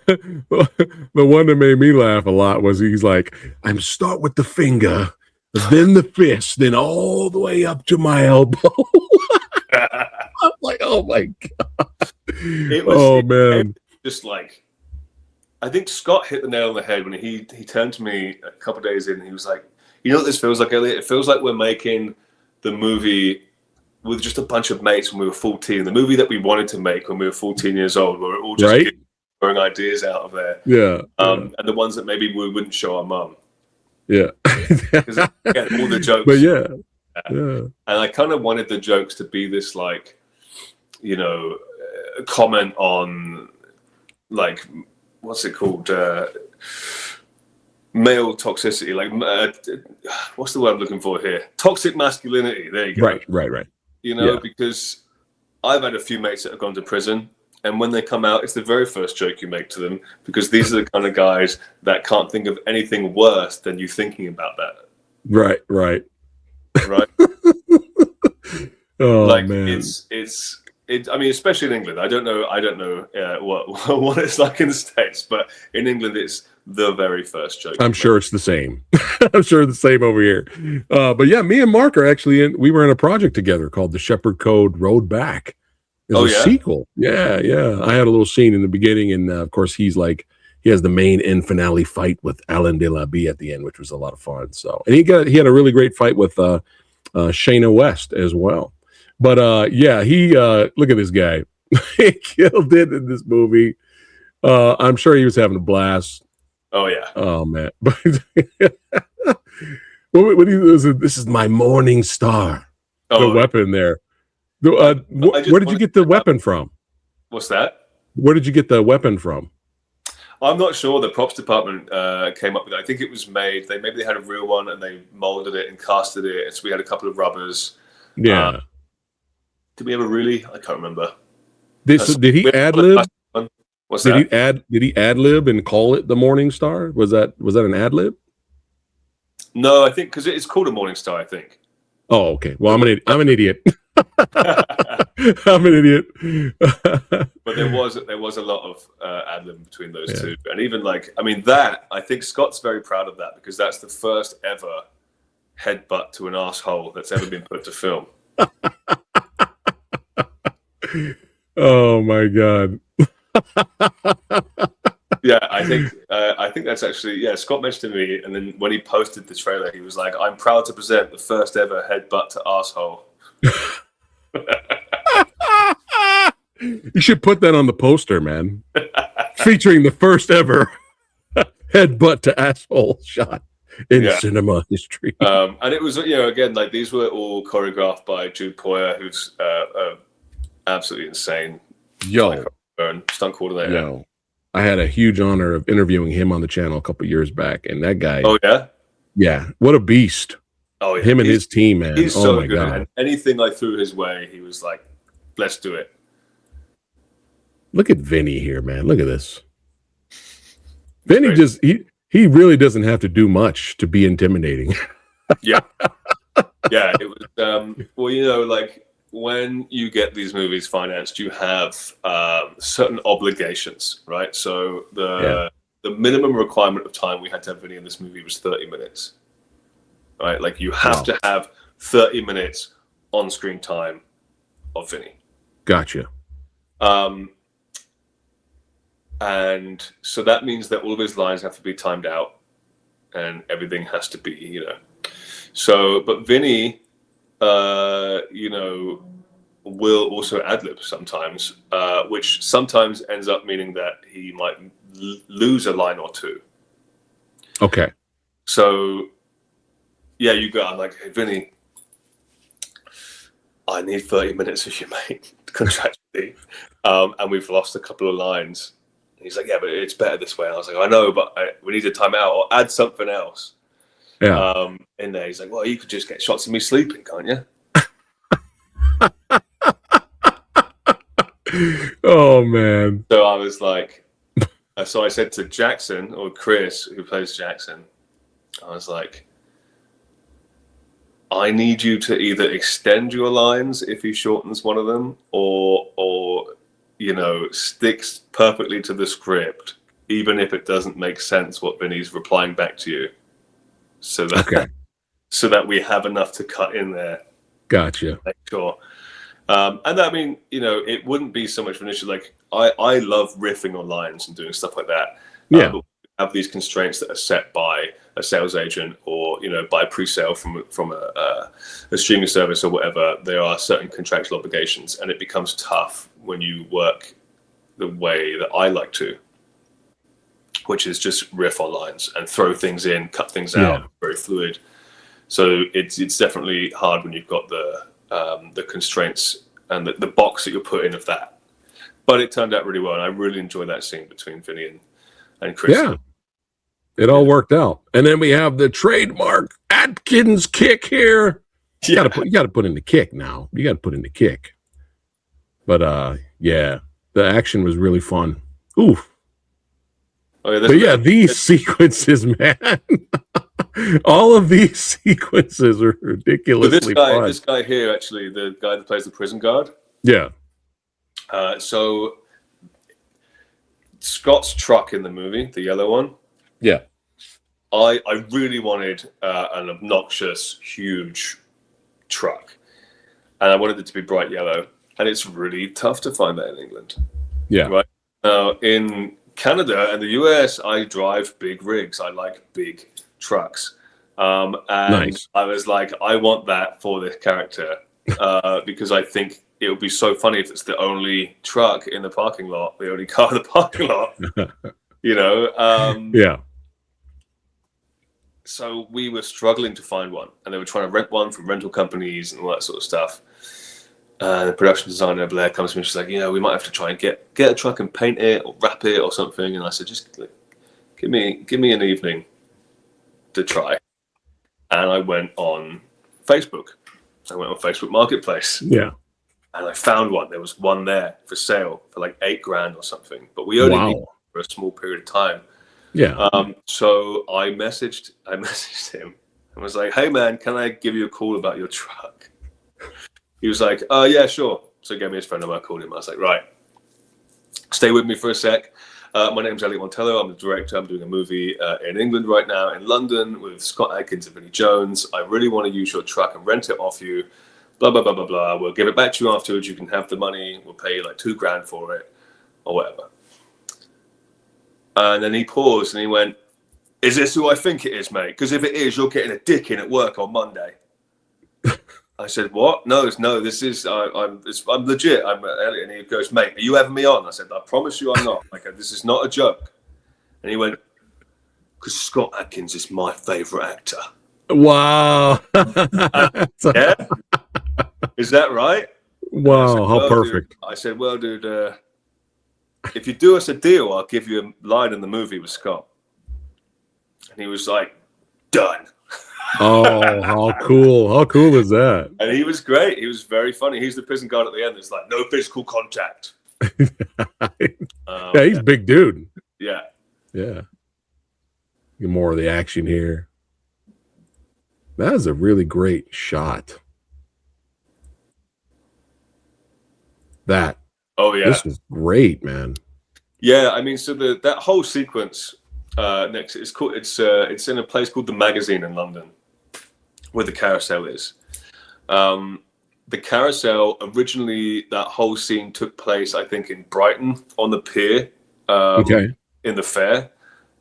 the one that made me laugh a lot was he's like, I'm start with the finger, then the fist, then all the way up to my elbow. I'm like, oh my god. Man. Just I think Scott hit the nail on the head when he turned to me a couple of days in, and he was like, you know what this feels like, Elliot? It feels like we're making the movie with just a bunch of mates when we were 14. The movie that we wanted to make when we were 14 years old, where we're all just throwing ideas out of there. Yeah. And the ones that maybe we wouldn't show our mum. Yeah. 'Cause, again, all the jokes. But yeah. And I kind of wanted the jokes to be this, like, you know, comment on, like, what's it called? Male toxicity. Like, what's the word I'm looking for here? Toxic masculinity. There you go. Right. You know, Yeah. because I've had a few mates that have gone to prison, and when they come out, it's the very first joke you make to them, because these are the kind of guys that can't think of anything worse than you thinking about that. Right. Right. Oh, Like, man. I mean, especially in England. I don't know what it's like in the States, but in England, it's the very first joke. I'm sure it's the same. I'm sure the same over here. But yeah, me and Mark are actually we were in a project together called The Shepherd Code Road Back. It's a sequel. Yeah. I had a little scene in the beginning, and of course he has the main end finale fight with Alain Delabie at the end, which was a lot of fun. So, and he had a really great fight with Shayna West as well. But yeah, he look at this guy. He killed it in this movie. I'm sure he was having a blast. Oh yeah. Oh man. But what this is my morning star. The weapon there. Where did you get the weapon from? What's that? Where did you get the weapon from? I'm not sure. The props department came up with it. I think it was made. Maybe they had a real one and they molded it and casted it. So we had a couple of rubbers. Yeah. Did we ever really? I can't remember. Did he ad lib? What's that? Did he ad lib and call it the Morning Star? Was that an ad lib? No, I think because it's called a Morning Star. I think. Oh, okay. Well, I'm an idiot. I'm an idiot. But there was a lot of ad lib between those two, and even that. I think Scott's very proud of that, because that's the first ever headbutt to an asshole that's ever been put to film. Oh my god. Yeah, I think that's actually Scott mentioned to me, and then when he posted the trailer, he was like, "I'm proud to present the first ever headbutt to asshole." You should put that on the poster, man. Featuring the first ever headbutt to asshole shot in cinema history. And it was, again, like, these were all choreographed by Jude Poyer, who's absolutely insane. Stunt coordinator. I had a huge honor of interviewing him on the channel a couple years back, and that guy. Oh yeah. Yeah, what a beast. Oh yeah. Him and his team, man. He's so good. God. And anything I threw his way, he was like, "Let's do it." Look at Vinnie here, man. Look at this. Vinnie he really doesn't have to do much to be intimidating. Yeah. Yeah, it was well, like, when you get these movies financed, you have certain obligations, right? So the minimum requirement of time we had to have Vinnie in this movie was 30 minutes, right? Like, you have to have 30 minutes on-screen time of Vinnie. Gotcha. And so that means that all of his lines have to be timed out, and everything has to be, So, but Vinnie, will also ad-lib sometimes, which sometimes ends up meaning that he might lose a line or two. Okay. So, yeah, I'm like, "Hey, Vinnie, I need 30 minutes of you, mate, contractually. And we've lost a couple of lines." And he's like, "Yeah, but it's better this way." And I was like, "I know, but we need to time out or add something else." Yeah. In there, he's like, "Well, you could just get shots of me sleeping, can't you?" Oh man. So I was like, so I said to Jackson, or Chris, who plays Jackson, I was like, "I need you to either extend your lines if he shortens one of them, or sticks perfectly to the script, even if it doesn't make sense what Vinny's replying back to you, so that we have enough to cut in there." Gotcha. Make sure. And I mean, it wouldn't be so much of an issue. Like, I love riffing on lines and doing stuff like that. Yeah. But we have these constraints that are set by a sales agent, or by pre-sale from a streaming service or whatever. There are certain contractual obligations, and it becomes tough when you work the way that I like to. which is just riff on lines and throw things in, cut things out, very fluid. So it's definitely hard when you've got the constraints and the box that you're put in of that. But it turned out really well, and I really enjoyed that scene between Vinnie and Chris. Yeah, it all worked out. And then we have the trademark Adkins kick here. You gotta put in the kick now. You gotta put in the kick. But yeah, the action was really fun. Oof. Oh, yeah, but yeah, these sequences, man. All of these sequences are ridiculously fun. This guy here, actually, the guy that plays the prison guard. Yeah. So Scott's truck in the movie, the yellow one. Yeah. I really wanted an obnoxious, huge truck, and I wanted it to be bright yellow. And it's really tough to find that in England. Yeah. Right. Now in Canada and the US, I drive big rigs. I like big trucks. And nice. I was like, I want that for this character because I think it would be so funny if it's the only truck in the parking lot, the only car in the parking lot. You know. Yeah. So we were struggling to find one, and they were trying to rent one from rental companies and all that sort of stuff. The production designer Blair comes to me. She's like, we might have to try and get a truck and paint it or wrap it or something. And I said, just give me an evening to try. And I went on Facebook. I went on Facebook Marketplace. Yeah. And I found one. There was one there for sale for like $8,000 or something. But we only needed it for a small period of time. Yeah. So I messaged him and was like, hey man, can I give you a call about your truck? He was like, yeah, sure. So he gave me his phone number. I called him. I was like, right, stay with me for a sec. My name's ELLIOTT MONTELLO. I'm the director. I'm doing a movie in England right now, in London, with Scott Adkins and Vinnie Jones. I really want to use your truck and rent it off you. Blah, blah, blah, blah, blah. We'll give it back to you afterwards. You can have the money. We'll pay you like $2,000 for it or whatever. And then he paused and he went, is this who I think it is, mate? Because if it is, you're getting a dick in at work on Monday. I said, what? No, this is, I'm legit. I'm Elliot. And he goes, mate, are you having me on? I said, I promise you I'm not. Like, this is not a joke. And he went, because Scott Adkins is my favorite actor. Wow. Yeah? Is that right? Wow, said, how perfect. Dude. I said, well, dude, if you do us a deal, I'll give you a line in the movie with Scott. And he was like, done. Oh, how cool. How cool is that? And he was great. He was very funny. He's the prison guard at the end. It's like, no physical contact. Yeah, he's a big dude. Yeah. Yeah. Get more of the action here. That is a really great shot. Oh yeah. This was great, man. Yeah, I mean, so that whole sequence next it's in a place called the Magazine in London, where the carousel is. The carousel, originally that whole scene took place, I think, in Brighton on the pier. In the fair.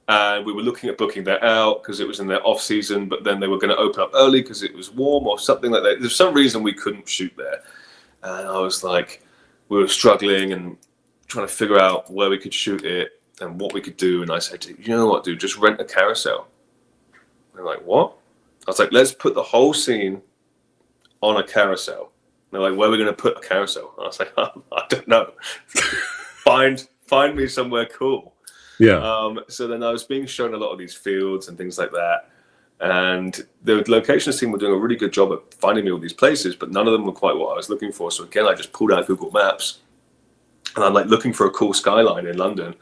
And we were looking at booking that out because it was in their off season, but then they were going to open up early because it was warm or something like that. There's some reason we couldn't shoot there. And I was like, we were struggling and trying to figure out where we could shoot it and what we could do. And I said, you know what, dude, just rent a carousel. They're like, what? I was like, let's put the whole scene on a carousel. And they're like, where are we going to put a carousel? And I was like, I don't know. find me somewhere cool. Yeah. So then I was being shown a lot of these fields and things like that. And the locations team were doing a really good job at finding me all these places, but none of them were quite what I was looking for. So again, I just pulled out Google Maps and I'm like looking for a cool skyline in London.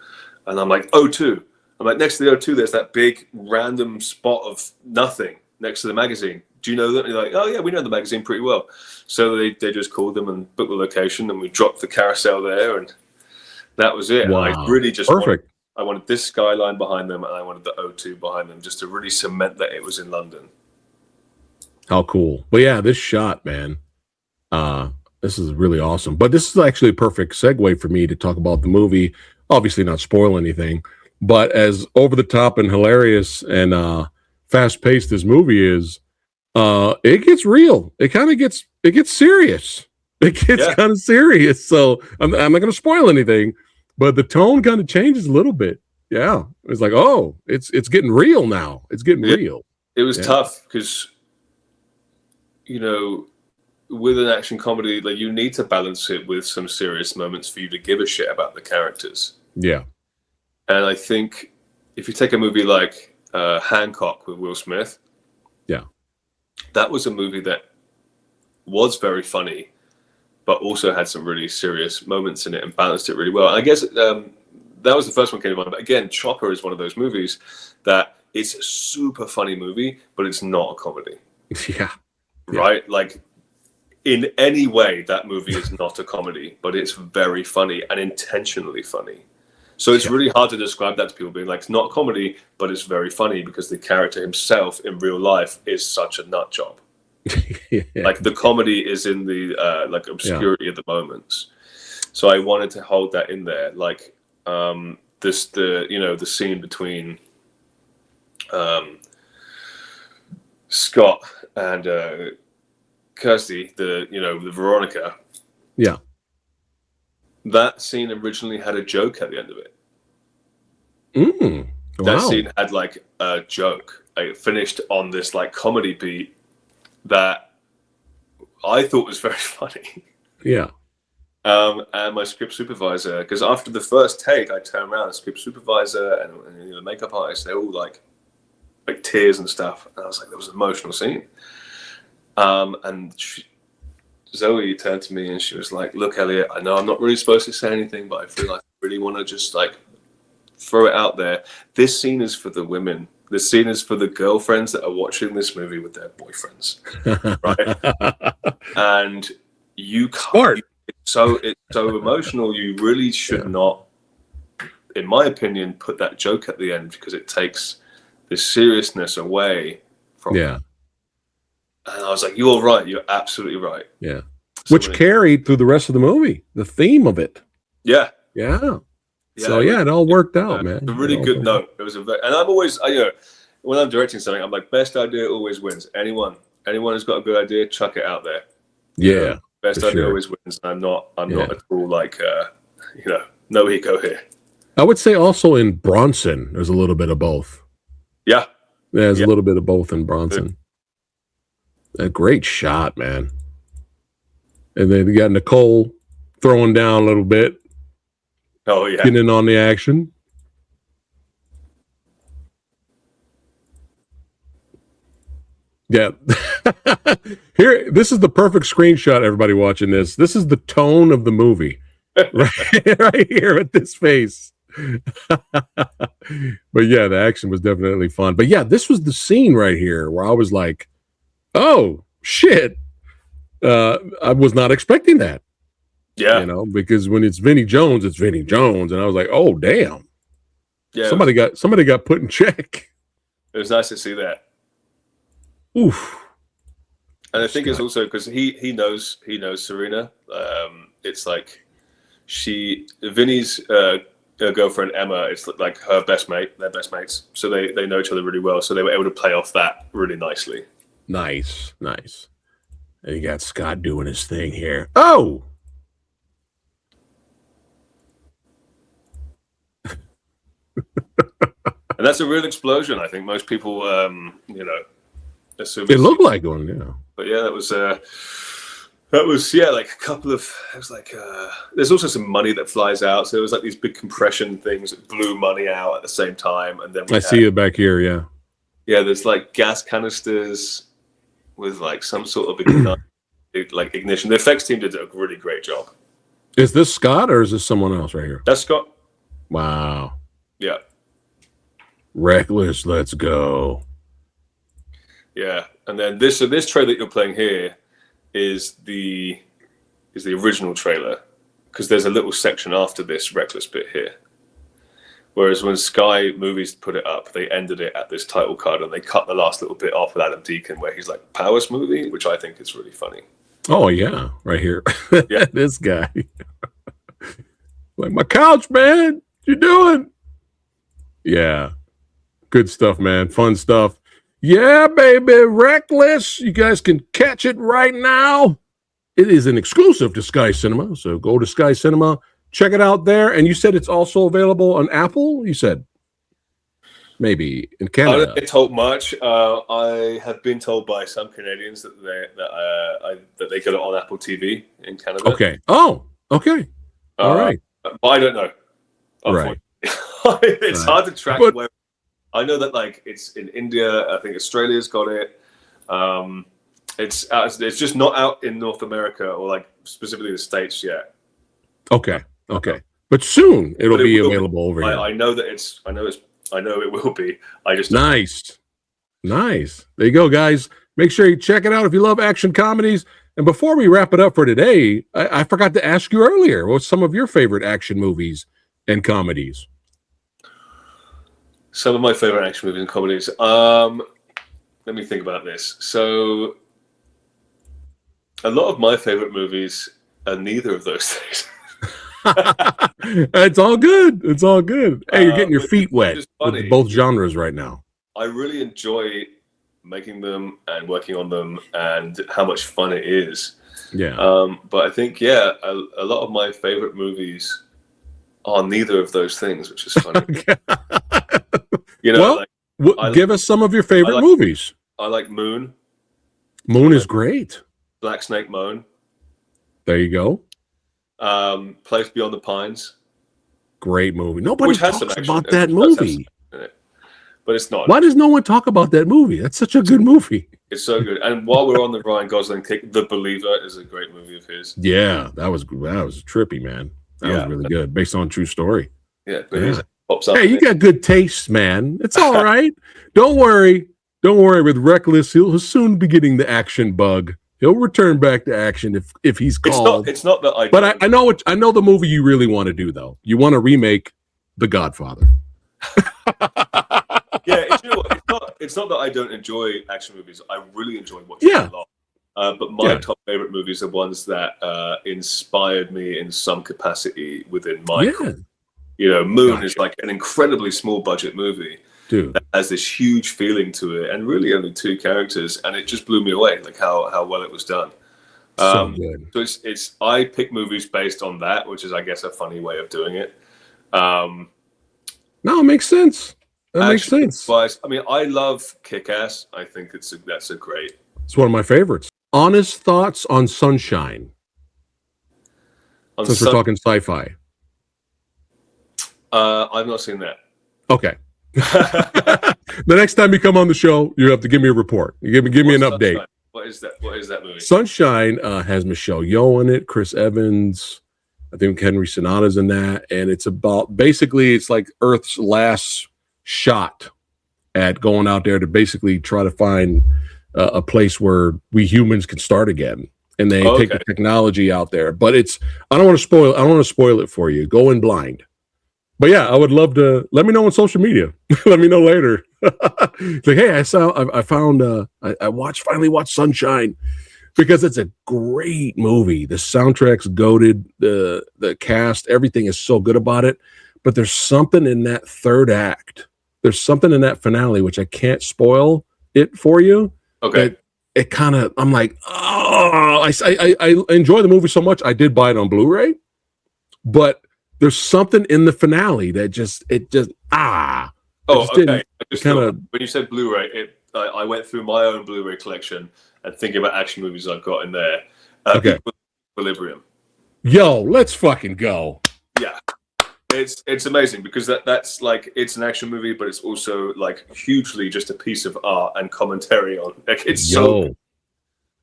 And I'm like, O2. I'm like, next to the O2, there's that big random spot of nothing next to the Magazine. Do you know that? And they're like, oh yeah, we know the Magazine pretty well. So they just called them and booked the location and we dropped the carousel there and that was it. Wow. I really just perfect. I wanted this skyline behind them and I wanted the O2 behind them just to really cement that it was in London. How cool. But yeah, this shot, man, this is really awesome. But this is actually a perfect segue for me to talk about the movie. Obviously not spoil anything, but as over the top and hilarious and fast paced this movie is, it gets real. It gets serious. It gets kind of serious. So I'm not going to spoil anything. But the tone kind of changes a little bit. Yeah, it was like, oh, it's getting real now. It's getting real. It was tough because, you know, with an action comedy, like you need to balance it with some serious moments for you to give a shit about the characters. Yeah. And I think if you take a movie like Hancock with Will Smith, that was a movie that was very funny, but also had some really serious moments in it and balanced it really well. And I guess that was the first one came to mind. But again, Chopper is one of those movies that it's a super funny movie, but it's not a comedy. Yeah. Right? Like, in any way, that movie is not a comedy, but it's very funny and intentionally funny. So it's really hard to describe that to people, being like, it's not a comedy, but it's very funny because the character himself in real life is such a nut job. Like the comedy is in the like obscurity of the moments. So I wanted to hold that in there, like the scene between Scott and Kirsty, the Veronica. Yeah. That scene originally had a joke at the end of it. Wow. That scene had like a joke. It finished on this like comedy beat that I thought was very funny. Yeah. And my script supervisor, because after the first take, I turned around, the script supervisor and the makeup artist, they're all like tears and stuff. And I was like, that was an emotional scene. And Zoe turned to me and she was like, look, Elliot, I know I'm not really supposed to say anything, but I feel like I really want to just like throw it out there. This scene is for the women. This scene is for the girlfriends that are watching this movie with their boyfriends. Right? And you can't. It's so emotional. You really should not, in my opinion, put that joke at the end because it takes the seriousness away from it. And I was like, you're right. You're absolutely right. Yeah. Which carried through the rest of the movie, the theme of it. Yeah. Yeah. So, it all worked out, man. A really good note. It was and I'm always, when I'm directing something, I'm like, best idea always wins. Anyone who's got a good idea, chuck it out there. Yeah. Best idea always wins. I'm not at all like, no ego here. I would say also in Bronson, there's a little bit of both. Yeah. There's a little bit of both in Bronson. A great shot, man. And then you got Nicole throwing down a little bit. Oh, yeah. Getting in on the action. Yeah. Here, this is the perfect screenshot, everybody watching this. This is the tone of the movie. right here at this face. But yeah, the action was definitely fun. But yeah, this was the scene right here where I was like, oh shit. I was not expecting that. Yeah. Because when it's Vinnie Jones, it's Vinnie Jones. And I was like, oh damn. Yeah. Somebody got put in check. It was nice to see that. Oof. And I think it's also because he knows Serena. It's like Vinny's girlfriend Emma, it's like her best mate. They're best mates. So they know each other really well. So they were able to play off that really nicely. Nice. And you got Scott doing his thing here. Oh! And that's a real explosion. I think most people, assume it looked like one, yeah. But yeah, that was like a couple of. It was like there's also some money that flies out. So there was like these big compression things that blew money out at the same time, and then see it back here, yeah. Yeah, there's like gas canisters with like some sort of ignition. The effects team did a really great job. Is this Scott or is this someone else right here? That's Scott. Wow. Yeah. Reckless, let's go. Yeah, and then this trailer that you're playing here is the original trailer because there's a little section after this Reckless bit here. Whereas when Sky Movies put it up, they ended it at this title card and they cut the last little bit off with Adam Deacon where he's like Power Smoothie, which I think is really funny. Oh yeah, right here. Yeah. This guy. Like, my couch, man. What you doing? Yeah. Good stuff, man. Fun stuff. Yeah, baby. Reckless. You guys can catch it right now. It is an exclusive to Sky Cinema. So go to Sky Cinema, check it out there. And you said it's also available on Apple, you said? maybe in I Canada. don't get told much. I have been told by some Canadians that they got it on Apple TV in Canada. Okay. Oh, okay. All right. But I don't know. Right. It's Right. hard to track But- where. I know that like it's in India. I think Australia's got it. It's just not out in North America or like specifically the States yet. Okay. Okay. But soon it'll But it be will available over here. I know that it's. I know it will be. I just Nice. Nice. There you go, guys. Make sure you check it out if you love action comedies. And before we wrap it up for today, I forgot to ask you earlier, what's some of your favorite action movies and comedies? Some of my favorite action movies and comedies. Let me think about this. So, a lot of my favorite movies are neither of those things. It's all good. It's all good. Hey, you're getting your feet wet is funny. with both genres right now. I really enjoy making them and working on them and how much fun it is. Yeah. But I think, a lot of my favorite movies are neither of those things, which is funny. You know, Well, give us some of your favorite movies. I like Moon. Moon is great. Black Snake Moan. There you go. Place Beyond the Pines. Great movie. Nobody Which has talks some action. about that It does have movie. some in it. But it's not. Why does no one talk about that movie? That's such a good movie. It's so good. And while we're on the Ryan Gosling kick, The Believer is a great movie of his. Yeah, that was trippy, man. That was really good, based on true story. Yeah, but it pops up. Hey, you got good taste, man. It's all right. Don't worry. Don't worry. With Reckless, he'll soon be getting the action bug. He'll return back to action if he's called. It's not that I. But I know the movie you really want to do though. You want to remake The Godfather. Yeah, you know what? It's not that I don't enjoy action movies. I really enjoy watching them a lot. But my top favorite movies are ones that inspired me in some capacity within my career. You know, Moon is like an incredibly small budget movie. Dude. That has this huge feeling to it, and really only two characters, and it just blew me away, like how well it was done. So good. So it's I pick movies based on that, which is I guess a funny way of doing it. No, it makes sense. That makes sense. I mean, I love Kick-Ass. I think that's a great. It's one of my favorites. Honest thoughts on Sunshine. Since we're talking sci-fi. I've not seen that. Okay. The next time you come on the show, you have to give me a report. You give me an update. Sunshine? What is that? What is that movie? Sunshine has Michelle Yeoh in it, Chris Evans. I think Henry Sonata's in that, and it's about basically it's like Earth's last shot at going out there to basically try to find a place where we humans can start again. And they take the technology out there, but I don't want to spoil it for you. Go in blind. But yeah, I would love to let me know on social media. Let me know later. It's like, hey, finally watched Sunshine because it's a great movie. The soundtrack's goated, the cast, everything is so good about it. But there's something in that third act. There's something in that finale, which I can't spoil it for you. Okay. It kind of, I'm like, oh, I enjoy the movie so much. I did buy it on Blu-ray, but there's something in the finale that Okay. Kinda, when you said Blu-ray, I went through my own Blu-ray collection and thinking about action movies I've got in there. Equilibrium. Yo, let's fucking go. Yeah. It's amazing because that's like it's an action movie, but it's also like hugely just a piece of art and commentary on. Like it's so.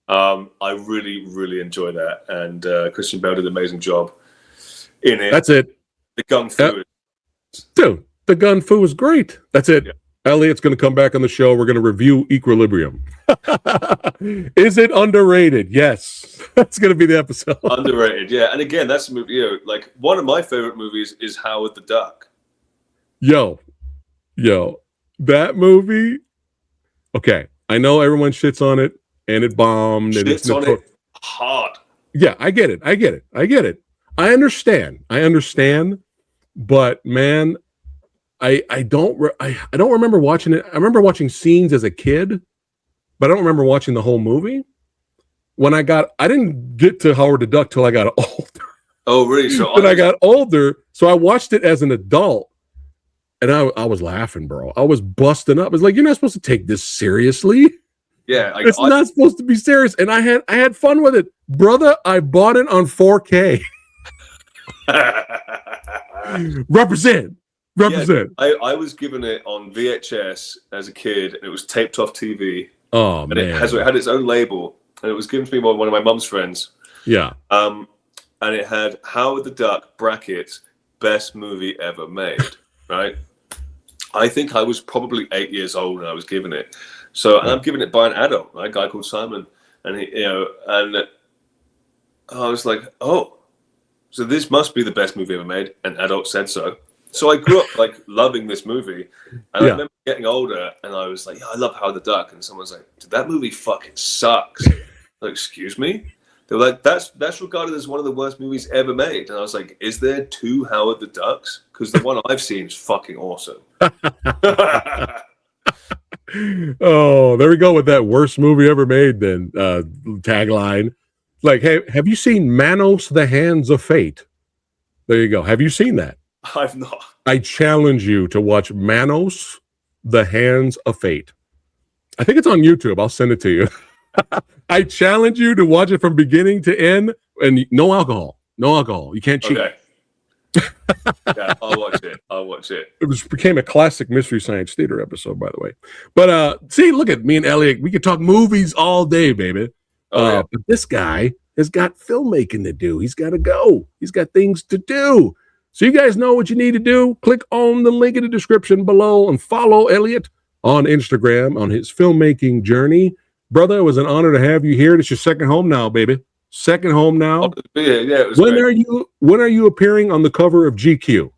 I really really enjoy that, and Christian Bale did an amazing job in it. That's it. The gun fu, dude. The gun fu was great. That's it. Yeah. Elliot's going to come back on the show. We're going to review Equilibrium. Is it underrated? Yes. That's going to be the episode. Underrated, yeah. And again, that's a movie, like one of my favorite movies is Howard the Duck. Yo, that movie. Okay, I know everyone shits on it and it bombed. Shits on it hard. Yeah, I get it. I understand. But man, I don't remember watching it. I remember watching scenes as a kid, but I don't remember watching the whole movie. I didn't get to Howard the Duck till I got older. Oh, really? So when I got older, so I watched it as an adult, And I was laughing, bro. I was busting up. It's like, you're not supposed to take this seriously. Yeah, It's not supposed to be serious. And I had fun with it. Brother, I bought it on 4K. Represent. Yeah, I was given it on VHS as a kid, and it was taped off TV. Oh, and man. it had its own label, and it was given to me by one of my mum's friends. Yeah. And it had Howard the Duck brackets best movie ever made. Right. I think I was probably 8 years old when I was given it. So and I'm given it by an adult, right? A guy called Simon, and and I was like, oh, so this must be the best movie ever made. An adult said so. So I grew up like loving this movie, and I remember getting older, and I was like, yeah, I love Howard the Duck, and someone's like, dude, that movie fucking sucks. Like, excuse me? They were like, that's regarded as one of the worst movies ever made, and I was like, is there two Howard the Ducks? Because the one I've seen is fucking awesome. Oh, there we go with that worst movie ever made. Then tagline, like, hey, have you seen Manos: The Hands of Fate? There you go. Have you seen that? I've not. I challenge you to watch Manos: The Hands of Fate. I think it's on YouTube. I'll send it to you. I challenge you to watch it from beginning to end, and no alcohol. No alcohol. You can't cheat. Okay. Yeah, I'll watch it. It became a classic Mystery Science Theater episode, by the way. But see, look at me and Elliot. We could talk movies all day, baby. But this guy has got filmmaking to do. He's got to go. He's got things to do. So you guys know what you need to do. Click on the link in the description below and follow Elliot on Instagram on his filmmaking journey. Brother, it was an honor to have you here. It's your second home now, baby. Second home now. Yeah, it was when great. When are you appearing on the cover of GQ?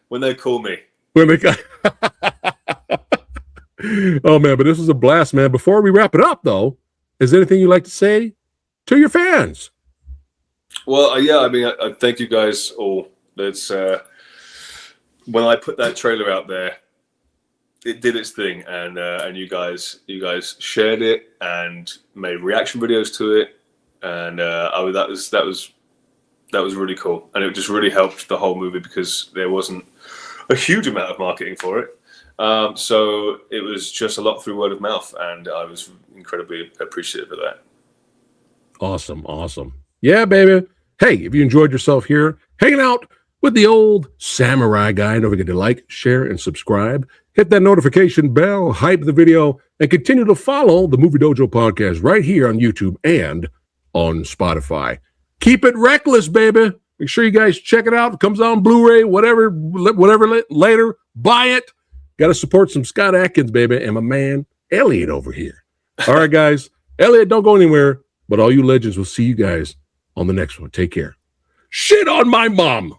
when they call me. Oh man, but this was a blast, man. Before we wrap it up, though, is there anything you'd like to say to your fans? Well, yeah, I mean, I thank you guys all. That's when I put that trailer out there, it did its thing, and you guys shared it and made reaction videos to it, and that was really cool, and it just really helped the whole movie because there wasn't a huge amount of marketing for it, so it was just a lot through word of mouth, and I was incredibly appreciative of that. Awesome. Yeah, baby. Hey, if you enjoyed yourself here, hanging out with the old samurai guy, don't forget to like, share, and subscribe. Hit that notification bell, hype the video, and continue to follow the Movie Dojo podcast right here on YouTube and on Spotify. Keep it reckless, baby. Make sure you guys check it out. It comes on Blu-ray, whatever later. Buy it. Got to support some Scott Adkins, baby, and my man Elliot over here. All right, guys. Elliot, don't go anywhere. But all you legends, will see you guys on the next one. Take care. Shit on my mom.